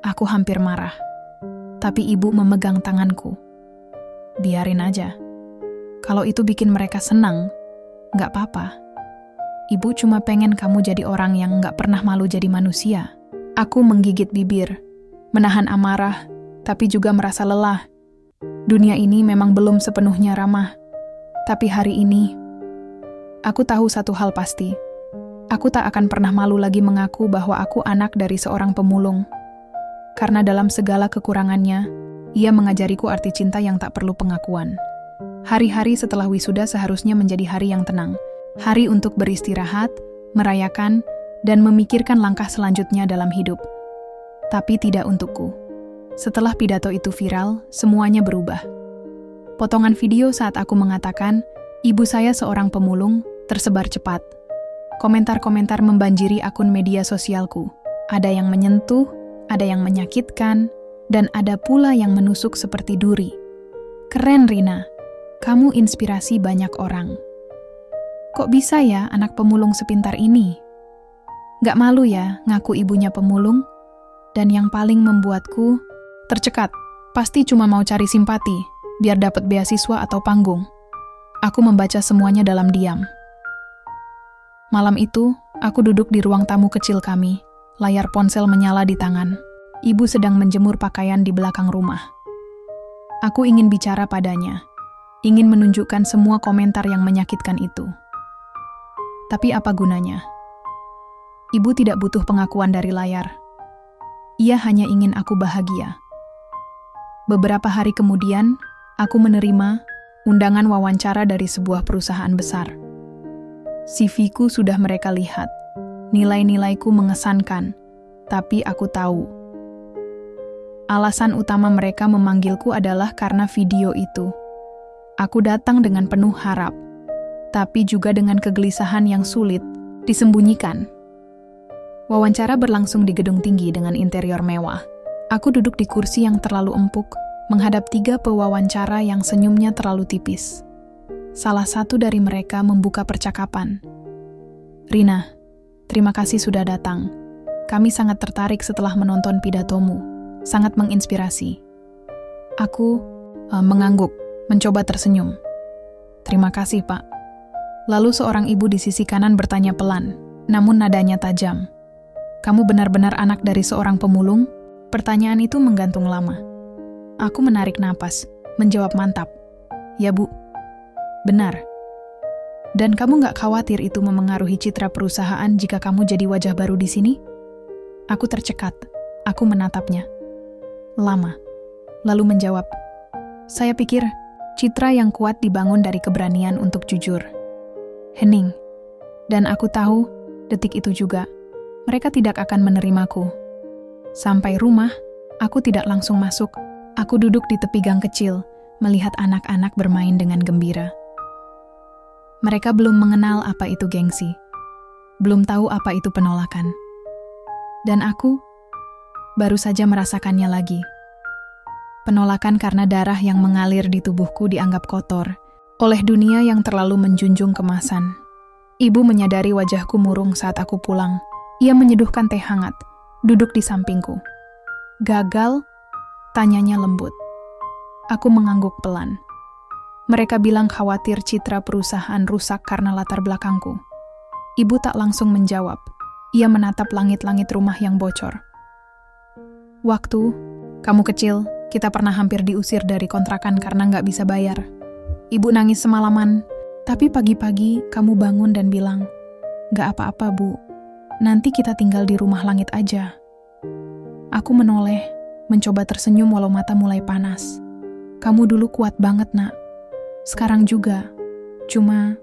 Aku hampir marah. Tapi ibu memegang tanganku. "Biarin aja. Kalau itu bikin mereka senang, nggak apa-apa. Ibu cuma pengen kamu jadi orang yang nggak pernah malu jadi manusia." Aku menggigit bibir, menahan amarah, tapi juga merasa lelah. Dunia ini memang belum sepenuhnya ramah. Tapi hari ini, aku tahu satu hal pasti. Aku tak akan pernah malu lagi mengaku bahwa aku anak dari seorang pemulung. Karena dalam segala kekurangannya, ia mengajariku arti cinta yang tak perlu pengakuan. Hari-hari setelah wisuda seharusnya menjadi hari yang tenang. Hari untuk beristirahat, merayakan, dan memikirkan langkah selanjutnya dalam hidup. Tapi tidak untukku. Setelah pidato itu viral, semuanya berubah. Potongan video saat aku mengatakan, ibu saya seorang pemulung, tersebar cepat. Komentar-komentar membanjiri akun media sosialku. Ada yang menyentuh, ada yang menyakitkan, dan ada pula yang menusuk seperti duri. Keren, Rina. Kamu inspirasi banyak orang. Kok bisa ya anak pemulung sepintar ini? Gak malu ya ngaku ibunya pemulung? Dan yang paling membuatku tercekat, pasti cuma mau cari simpati, biar dapat beasiswa atau panggung. Aku membaca semuanya dalam diam. Malam itu, aku duduk di ruang tamu kecil kami. Layar ponsel menyala di tangan. Ibu sedang menjemur pakaian di belakang rumah. Aku ingin bicara padanya. Ingin menunjukkan semua komentar yang menyakitkan itu. Tapi apa gunanya? Ibu tidak butuh pengakuan dari layar. Ia hanya ingin aku bahagia. Beberapa hari kemudian, aku menerima undangan wawancara dari sebuah perusahaan besar. CV-ku sudah mereka lihat. Nilai-nilaiku mengesankan, tapi aku tahu. Alasan utama mereka memanggilku adalah karena video itu. Aku datang dengan penuh harap, tapi juga dengan kegelisahan yang sulit disembunyikan. Wawancara berlangsung di gedung tinggi dengan interior mewah. Aku duduk di kursi yang terlalu empuk, menghadap 3 pewawancara yang senyumnya terlalu tipis. Salah satu dari mereka membuka percakapan. Rina, terima kasih sudah datang. Kami sangat tertarik setelah menonton pidatomu. Sangat menginspirasi. Aku mengangguk, mencoba tersenyum. Terima kasih, Pak. Lalu seorang ibu di sisi kanan bertanya pelan, namun nadanya tajam. Kamu benar-benar anak dari seorang pemulung? Pertanyaan itu menggantung lama. Aku menarik napas, menjawab mantap. Ya, Bu. Benar. Dan kamu nggak khawatir itu memengaruhi citra perusahaan jika kamu jadi wajah baru di sini? Aku tercekat. Aku menatapnya. Lama. Lalu menjawab, saya pikir citra yang kuat dibangun dari keberanian untuk jujur. Hening. Dan aku tahu, detik itu juga, mereka tidak akan menerimaku. Sampai rumah, aku tidak langsung masuk. Aku duduk di tepi gang kecil, melihat anak-anak bermain dengan gembira. Mereka belum mengenal apa itu gengsi. Belum tahu apa itu penolakan. Dan aku baru saja merasakannya lagi. Penolakan karena darah yang mengalir di tubuhku dianggap kotor oleh dunia yang terlalu menjunjung kemasan. Ibu menyadari wajahku murung saat aku pulang. Ia menyeduhkan teh hangat, duduk di sampingku. Gagal? Tanyanya lembut. Aku mengangguk pelan. Mereka bilang khawatir citra perusahaan rusak karena latar belakangku. Ibu tak langsung menjawab. Ia menatap langit-langit rumah yang bocor. Waktu, kamu kecil, kita pernah hampir diusir dari kontrakan karena nggak bisa bayar. Ibu nangis semalaman, tapi pagi-pagi kamu bangun dan bilang, nggak apa-apa, Bu. Nanti kita tinggal di rumah langit aja. Aku menoleh, mencoba tersenyum walau mata mulai panas. Kamu dulu kuat banget, Nak. Sekarang juga. Cuma,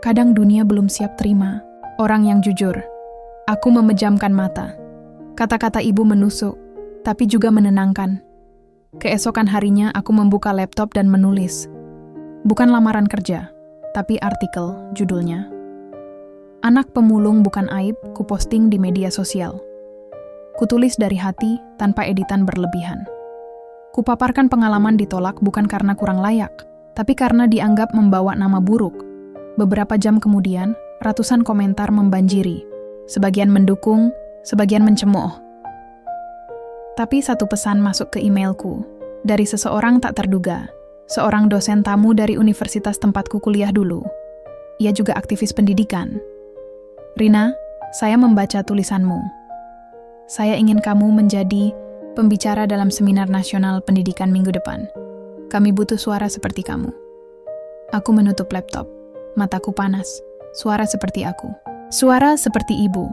kadang dunia belum siap terima orang yang jujur. Aku memejamkan mata. Kata-kata ibu menusuk, tapi juga menenangkan. Keesokan harinya aku membuka laptop dan menulis. Bukan lamaran kerja, tapi artikel judulnya. Anak pemulung bukan aib, kuposting di media sosial. Kutulis dari hati tanpa editan berlebihan. Kupaparkan pengalaman ditolak bukan karena kurang layak, tapi karena dianggap membawa nama buruk. Beberapa jam kemudian, ratusan komentar membanjiri. Sebagian mendukung, sebagian mencemooh. Tapi satu pesan masuk ke emailku, dari seseorang tak terduga, seorang dosen tamu dari universitas tempatku kuliah dulu. Ia juga aktivis pendidikan. Rina, saya membaca tulisanmu. Saya ingin kamu menjadi pembicara dalam seminar nasional pendidikan minggu depan. Kami butuh suara seperti kamu. Aku menutup laptop, mataku panas, suara seperti aku. Suara seperti ibu.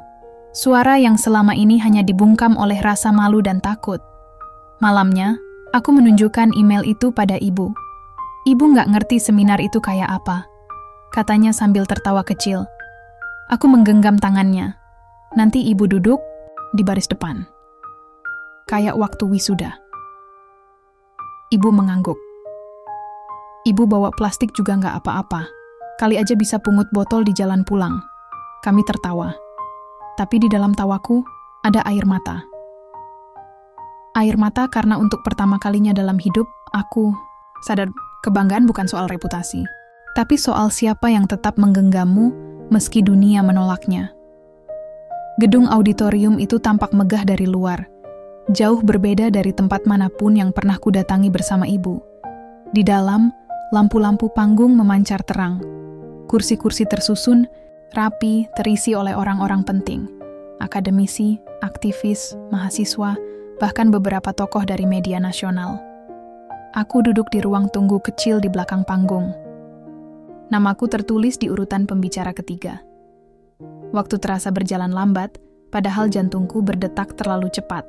Suara yang selama ini hanya dibungkam oleh rasa malu dan takut. Malamnya, aku menunjukkan email itu pada ibu. Ibu nggak ngerti seminar itu kayak apa. Katanya sambil tertawa kecil. Aku menggenggam tangannya. Nanti ibu duduk di baris depan. Kayak waktu wisuda. Ibu mengangguk. Ibu bawa plastik juga nggak apa-apa. Kali aja bisa pungut botol di jalan pulang. Kami tertawa. Tapi di dalam tawaku ada air mata. Air mata karena untuk pertama kalinya dalam hidup, aku sadar kebanggaan bukan soal reputasi, tapi soal siapa yang tetap menggenggammu meski dunia menolaknya. Gedung auditorium itu tampak megah dari luar, jauh berbeda dari tempat manapun yang pernah kudatangi bersama ibu. Di dalam, lampu-lampu panggung memancar terang. Kursi-kursi tersusun, rapi, terisi oleh orang-orang penting. Akademisi, aktivis, mahasiswa, bahkan beberapa tokoh dari media nasional. Aku duduk di ruang tunggu kecil di belakang panggung. Namaku tertulis di urutan pembicara ketiga. Waktu terasa berjalan lambat, padahal jantungku berdetak terlalu cepat.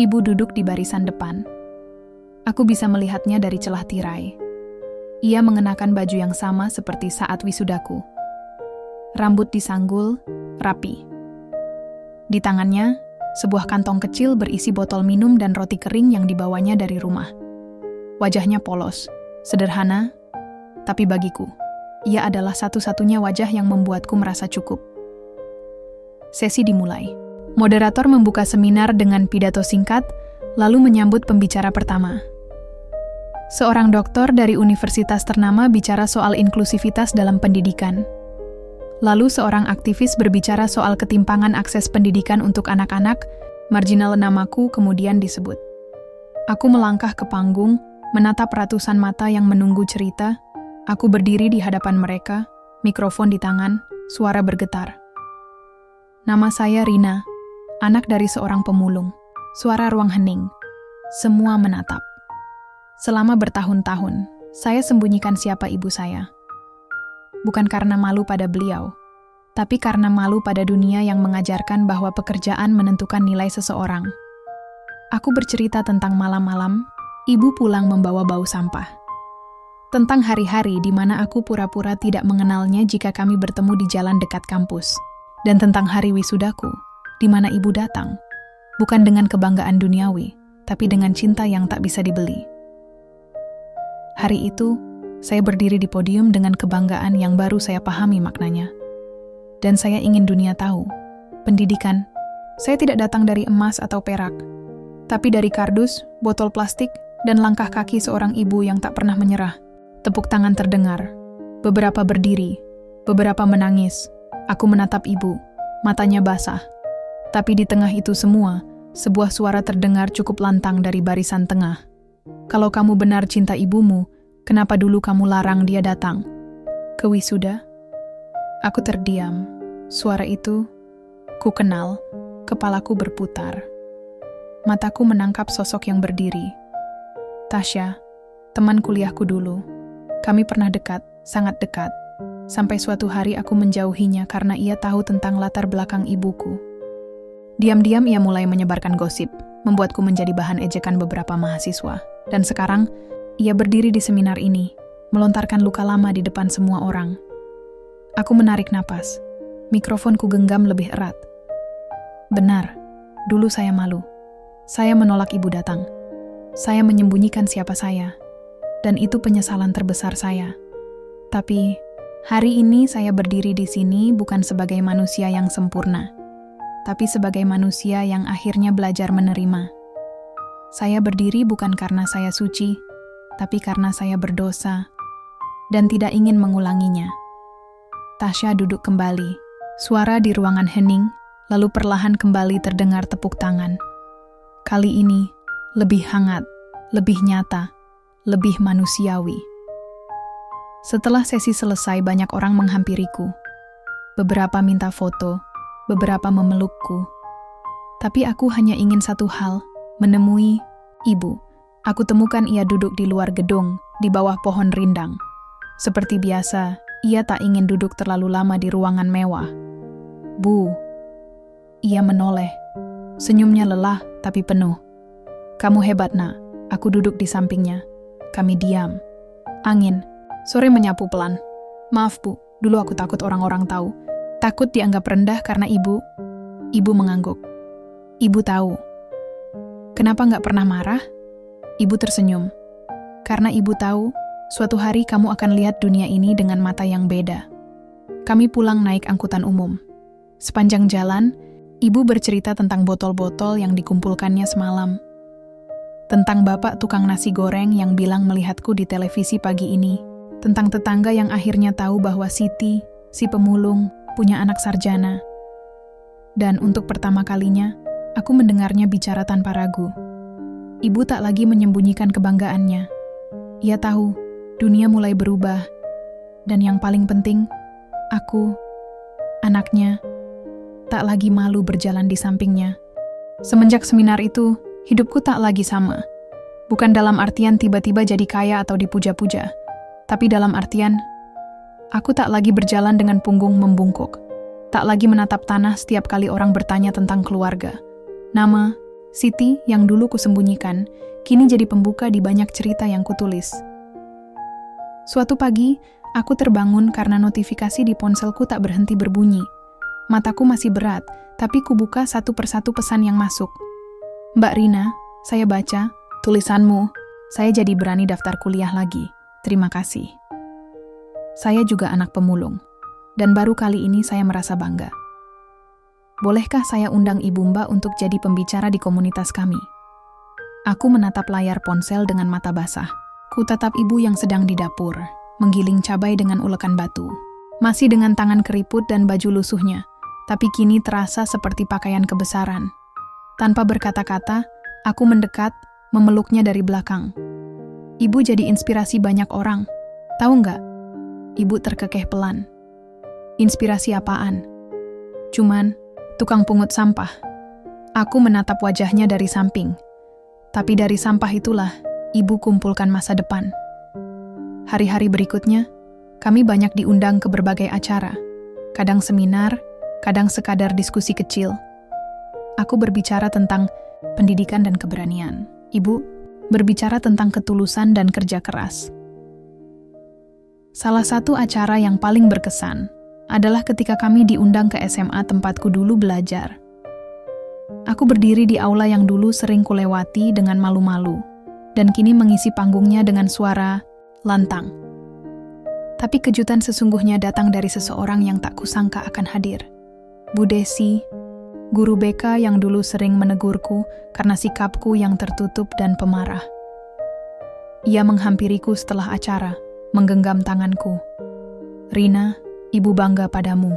Ibu duduk di barisan depan. Aku bisa melihatnya dari celah tirai. Ia mengenakan baju yang sama seperti saat wisudaku. Rambut disanggul, rapi. Di tangannya, sebuah kantong kecil berisi botol minum dan roti kering yang dibawanya dari rumah. Wajahnya polos, sederhana, tapi bagiku, ia adalah satu-satunya wajah yang membuatku merasa cukup. Sesi dimulai. Moderator membuka seminar dengan pidato singkat, lalu menyambut pembicara pertama. Seorang doktor dari universitas ternama bicara soal inklusivitas dalam pendidikan. Lalu seorang aktivis berbicara soal ketimpangan akses pendidikan untuk anak-anak, marginal namaku kemudian disebut. Aku melangkah ke panggung, menatap ratusan mata yang menunggu cerita. Aku berdiri di hadapan mereka, mikrofon di tangan, suara bergetar. Nama saya Rina, anak dari seorang pemulung. Suara ruang hening. Semua menatap. Selama bertahun-tahun, saya sembunyikan siapa ibu saya. Bukan karena malu pada beliau, tapi karena malu pada dunia yang mengajarkan bahwa pekerjaan menentukan nilai seseorang. Aku bercerita tentang malam-malam, ibu pulang membawa bau sampah. Tentang hari-hari di mana aku pura-pura tidak mengenalnya jika kami bertemu di jalan dekat kampus. Dan tentang hari wisudaku, di mana ibu datang, bukan dengan kebanggaan duniawi, tapi dengan cinta yang tak bisa dibeli. Hari itu, saya berdiri di podium dengan kebanggaan yang baru saya pahami maknanya. Dan saya ingin dunia tahu, pendidikan, saya tidak datang dari emas atau perak, tapi dari kardus, botol plastik, dan langkah kaki seorang ibu yang tak pernah menyerah. Tepuk tangan terdengar, beberapa berdiri, beberapa menangis. Aku menatap ibu, matanya basah. Tapi di tengah itu semua, sebuah suara terdengar cukup lantang dari barisan tengah. Kalau kamu benar cinta ibumu, kenapa dulu kamu larang dia datang? Ke wisuda? Aku terdiam. Suara itu, ku kenal, kepalaku berputar. Mataku menangkap sosok yang berdiri. Tasya, teman kuliahku dulu. Kami pernah dekat, sangat dekat. Sampai suatu hari aku menjauhinya karena ia tahu tentang latar belakang ibuku. Diam-diam ia mulai menyebarkan gosip, membuatku menjadi bahan ejekan beberapa mahasiswa. Dan sekarang, ia berdiri di seminar ini, melontarkan luka lama di depan semua orang. Aku menarik napas. Mikrofonku genggam lebih erat. Benar, dulu saya malu. Saya menolak ibu datang. Saya menyembunyikan siapa saya. Dan itu penyesalan terbesar saya. Tapi, hari ini saya berdiri di sini bukan sebagai manusia yang sempurna, tapi sebagai manusia yang akhirnya belajar menerima. Saya berdiri bukan karena saya suci, tapi karena saya berdosa dan tidak ingin mengulanginya. Tasya duduk kembali. Suara di ruangan hening, lalu perlahan kembali terdengar tepuk tangan. Kali ini, lebih hangat, lebih nyata, lebih manusiawi. Setelah sesi selesai, banyak orang menghampiriku. Beberapa minta foto, beberapa memelukku. Tapi aku hanya ingin satu hal, menemui ibu. Aku temukan ia duduk di luar gedung, di bawah pohon rindang. Seperti biasa, ia tak ingin duduk terlalu lama di ruangan mewah. Bu. Ia menoleh. Senyumnya lelah, tapi penuh. Kamu hebat, nak. Aku duduk di sampingnya. Kami diam. Angin. Sore menyapu pelan. Maaf, Bu. Dulu aku takut orang-orang tahu. Takut dianggap rendah karena ibu. Ibu mengangguk. Ibu tahu. Kenapa nggak pernah marah? Ibu tersenyum. Karena ibu tahu, suatu hari kamu akan lihat dunia ini dengan mata yang beda. Kami pulang naik angkutan umum. Sepanjang jalan, ibu bercerita tentang botol-botol yang dikumpulkannya semalam. Tentang bapak tukang nasi goreng yang bilang melihatku di televisi pagi ini. Tentang tetangga yang akhirnya tahu bahwa Siti, si pemulung, punya anak sarjana. Dan untuk pertama kalinya, aku mendengarnya bicara tanpa ragu. Ibu tak lagi menyembunyikan kebanggaannya. Ia tahu, dunia mulai berubah. Dan yang paling penting, aku, anaknya, tak lagi malu berjalan di sampingnya. Semenjak seminar itu, hidupku tak lagi sama. Bukan dalam artian tiba-tiba jadi kaya atau dipuja-puja, tapi dalam artian, aku tak lagi berjalan dengan punggung membungkuk. Tak lagi menatap tanah setiap kali orang bertanya tentang keluarga. Nama, Siti yang dulu kusembunyikan, kini jadi pembuka di banyak cerita yang kutulis. Suatu pagi, aku terbangun karena notifikasi di ponselku tak berhenti berbunyi. Mataku masih berat, tapi kubuka satu persatu pesan yang masuk. Mbak Rina, saya baca tulisanmu. Saya jadi berani daftar kuliah lagi. Terima kasih. Saya juga anak pemulung, dan baru kali ini saya merasa bangga. Bolehkah saya undang Ibu Mbak untuk jadi pembicara di komunitas kami? Aku menatap layar ponsel dengan mata basah. Ku tatap ibu yang sedang di dapur, menggiling cabai dengan ulekan batu. Masih dengan tangan keriput dan baju lusuhnya, tapi kini terasa seperti pakaian kebesaran. Tanpa berkata-kata, aku mendekat, memeluknya dari belakang. Ibu jadi inspirasi banyak orang. Tahu nggak? Ibu terkekeh pelan. Inspirasi apaan? Cuman, tukang pungut sampah. Aku menatap wajahnya dari samping. Tapi dari sampah itulah, ibu kumpulkan masa depan. Hari-hari berikutnya, kami banyak diundang ke berbagai acara. Kadang seminar, kadang sekadar diskusi kecil. Aku berbicara tentang pendidikan dan keberanian. Ibu berbicara tentang ketulusan dan kerja keras. Salah satu acara yang paling berkesan adalah ketika kami diundang ke SMA tempatku dulu belajar. Aku berdiri di aula yang dulu sering kulewati dengan malu-malu, dan kini mengisi panggungnya dengan suara lantang. Tapi kejutan sesungguhnya datang dari seseorang yang tak kusangka akan hadir. Bu Desi, guru BK yang dulu sering menegurku karena sikapku yang tertutup dan pemarah. Ia menghampiriku setelah acara, menggenggam tanganku. Rina, ibu bangga padamu.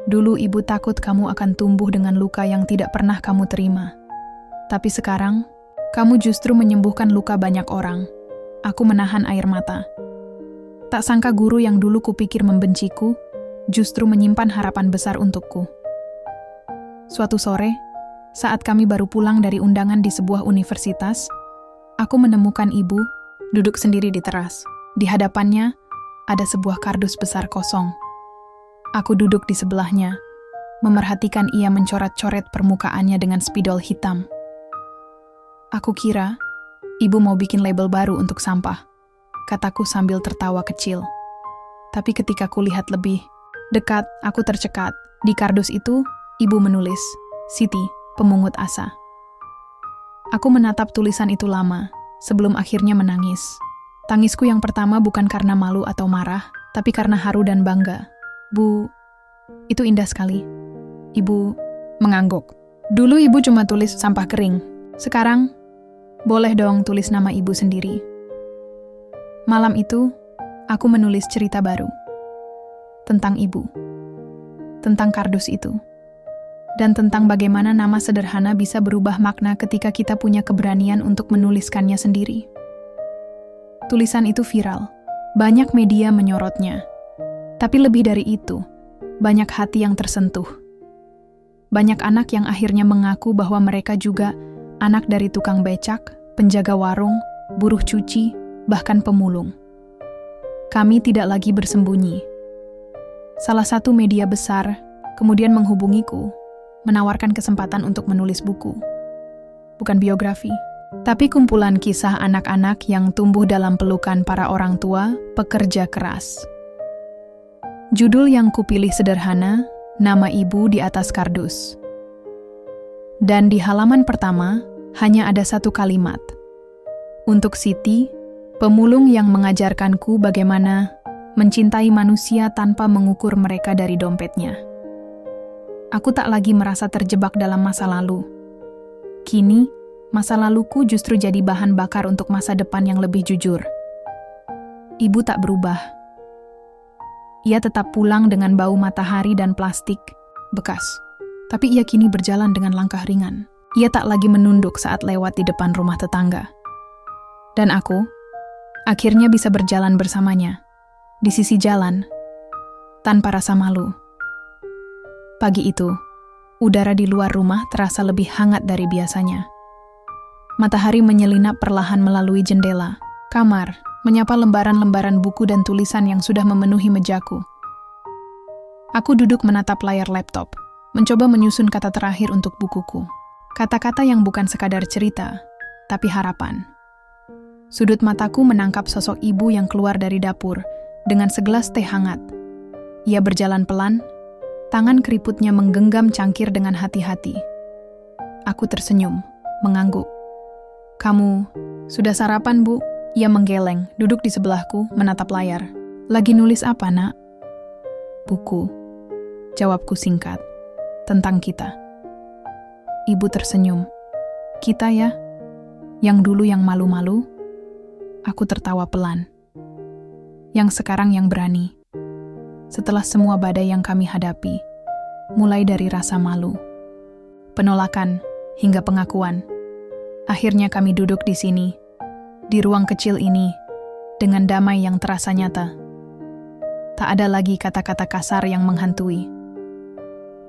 Dulu ibu takut kamu akan tumbuh dengan luka yang tidak pernah kamu terima. Tapi sekarang, kamu justru menyembuhkan luka banyak orang. Aku menahan air mata. Tak sangka guru yang dulu kupikir membenciku, justru menyimpan harapan besar untukku. Suatu sore, saat kami baru pulang dari undangan di sebuah universitas, aku menemukan ibu duduk sendiri di teras. Di hadapannya, ada sebuah kardus besar kosong. Aku duduk di sebelahnya, memerhatikan ia mencoret-coret permukaannya dengan spidol hitam. Aku kira, ibu mau bikin label baru untuk sampah, kataku sambil tertawa kecil. Tapi ketika kulihat lebih dekat, aku tercekat. Di kardus itu, ibu menulis, Siti, pemungut asa. Aku menatap tulisan itu lama, sebelum akhirnya menangis. Tangisku yang pertama bukan karena malu atau marah, tapi karena haru dan bangga. Bu, itu indah sekali. Ibu mengangguk. Dulu ibu cuma tulis sampah kering. Sekarang, boleh dong tulis nama ibu sendiri. Malam itu, aku menulis cerita baru. Tentang ibu. Tentang kardus itu. Dan tentang bagaimana nama sederhana bisa berubah makna ketika kita punya keberanian untuk menuliskannya sendiri. Tulisan itu viral. Banyak media menyorotnya. Tapi lebih dari itu, banyak hati yang tersentuh. Banyak anak yang akhirnya mengaku bahwa mereka juga anak dari tukang becak, penjaga warung, buruh cuci, bahkan pemulung. Kami tidak lagi bersembunyi. Salah satu media besar kemudian menghubungiku, menawarkan kesempatan untuk menulis buku. Bukan biografi, tapi kumpulan kisah anak-anak yang tumbuh dalam pelukan para orang tua pekerja keras. Judul yang kupilih sederhana, nama ibu di atas kardus. Dan di halaman pertama, hanya ada satu kalimat. Untuk Siti, pemulung yang mengajarkanku bagaimana mencintai manusia tanpa mengukur mereka dari dompetnya. Aku tak lagi merasa terjebak dalam masa lalu. Kini, masa laluku justru jadi bahan bakar untuk masa depan yang lebih jujur. Ibu tak berubah. Ia tetap pulang dengan bau matahari dan plastik bekas. Tapi ia kini berjalan dengan langkah ringan. Ia tak lagi menunduk saat lewat di depan rumah tetangga. Dan aku, akhirnya bisa berjalan bersamanya. Di sisi jalan, tanpa rasa malu. Pagi itu, udara di luar rumah terasa lebih hangat dari biasanya. Matahari menyelinap perlahan melalui jendela, kamar, menyapa lembaran-lembaran buku dan tulisan yang sudah memenuhi mejaku. Aku duduk menatap layar laptop, mencoba menyusun kata terakhir untuk bukuku. Kata-kata yang bukan sekadar cerita, tapi harapan. Sudut mataku menangkap sosok ibu yang keluar dari dapur, dengan segelas teh hangat. Ia berjalan pelan, tangan keriputnya menggenggam cangkir dengan hati-hati. Aku tersenyum, mengangguk. "Kamu sudah sarapan, Bu?" Ia menggeleng, duduk di sebelahku, menatap layar. "Lagi nulis apa, Nak?" "Buku," jawabku singkat. "Tentang kita." Ibu tersenyum. "Kita ya? Yang dulu yang malu-malu?" Aku tertawa pelan. "Yang sekarang yang berani. Setelah semua badai yang kami hadapi, mulai dari rasa malu, penolakan, hingga pengakuan, akhirnya kami duduk di sini, di ruang kecil ini, dengan damai yang terasa nyata. Tak ada lagi kata-kata kasar yang menghantui.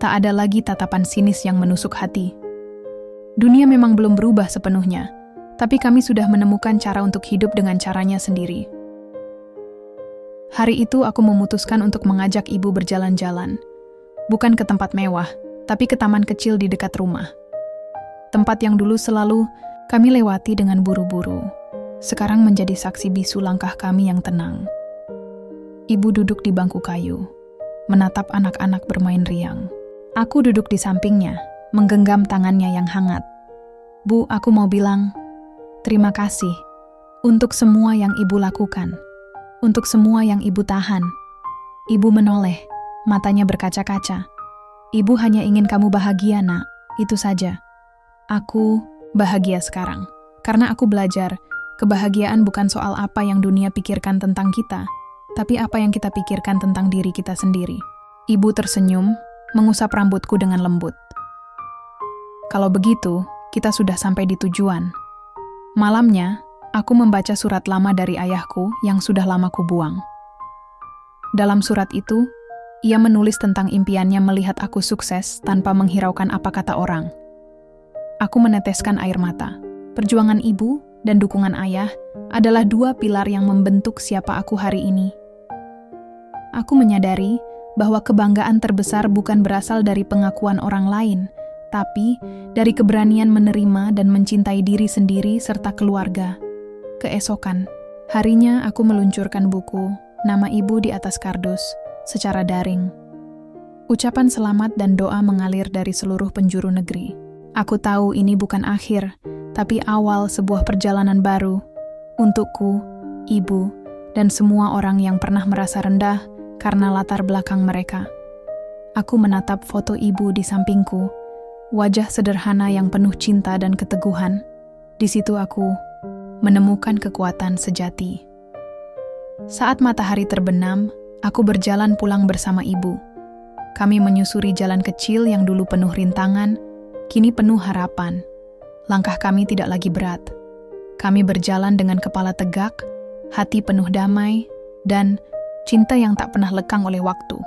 Tak ada lagi tatapan sinis yang menusuk hati. Dunia memang belum berubah sepenuhnya, tapi kami sudah menemukan cara untuk hidup dengan caranya sendiri." Hari itu aku memutuskan untuk mengajak ibu berjalan-jalan. Bukan ke tempat mewah, tapi ke taman kecil di dekat rumah. Tempat yang dulu selalu kami lewati dengan buru-buru, sekarang menjadi saksi bisu langkah kami yang tenang. Ibu duduk di bangku kayu, menatap anak-anak bermain riang. Aku duduk di sampingnya, menggenggam tangannya yang hangat. "Bu, aku mau bilang terima kasih untuk semua yang ibu lakukan. Untuk semua yang ibu tahan." Ibu menoleh, matanya berkaca-kaca. "Ibu hanya ingin kamu bahagia, Nak. Itu saja." Aku bahagia sekarang. Karena aku belajar, kebahagiaan bukan soal apa yang dunia pikirkan tentang kita, tapi apa yang kita pikirkan tentang diri kita sendiri. Ibu tersenyum, mengusap rambutku dengan lembut. "Kalau begitu, kita sudah sampai di tujuan." Malamnya, aku membaca surat lama dari ayahku yang sudah lama kubuang. Dalam surat itu, ia menulis tentang impiannya melihat aku sukses tanpa menghiraukan apa kata orang. Aku meneteskan air mata. Perjuangan ibu dan dukungan ayah adalah dua pilar yang membentuk siapa aku hari ini. Aku menyadari bahwa kebanggaan terbesar bukan berasal dari pengakuan orang lain, tapi dari keberanian menerima dan mencintai diri sendiri serta keluarga. Keesokan, harinya aku meluncurkan buku, nama ibu di atas kardus, secara daring. Ucapan selamat dan doa mengalir dari seluruh penjuru negeri. Aku tahu ini bukan akhir, tapi awal sebuah perjalanan baru. Untukku, ibu, dan semua orang yang pernah merasa rendah karena latar belakang mereka. Aku menatap foto ibu di sampingku, wajah sederhana yang penuh cinta dan keteguhan. Di situ aku menemukan kekuatan sejati. Saat matahari terbenam, aku berjalan pulang bersama ibu. Kami menyusuri jalan kecil yang dulu penuh rintangan, kini penuh harapan. Langkah kami tidak lagi berat. Kami berjalan dengan kepala tegak, hati penuh damai, dan cinta yang tak pernah lekang oleh waktu.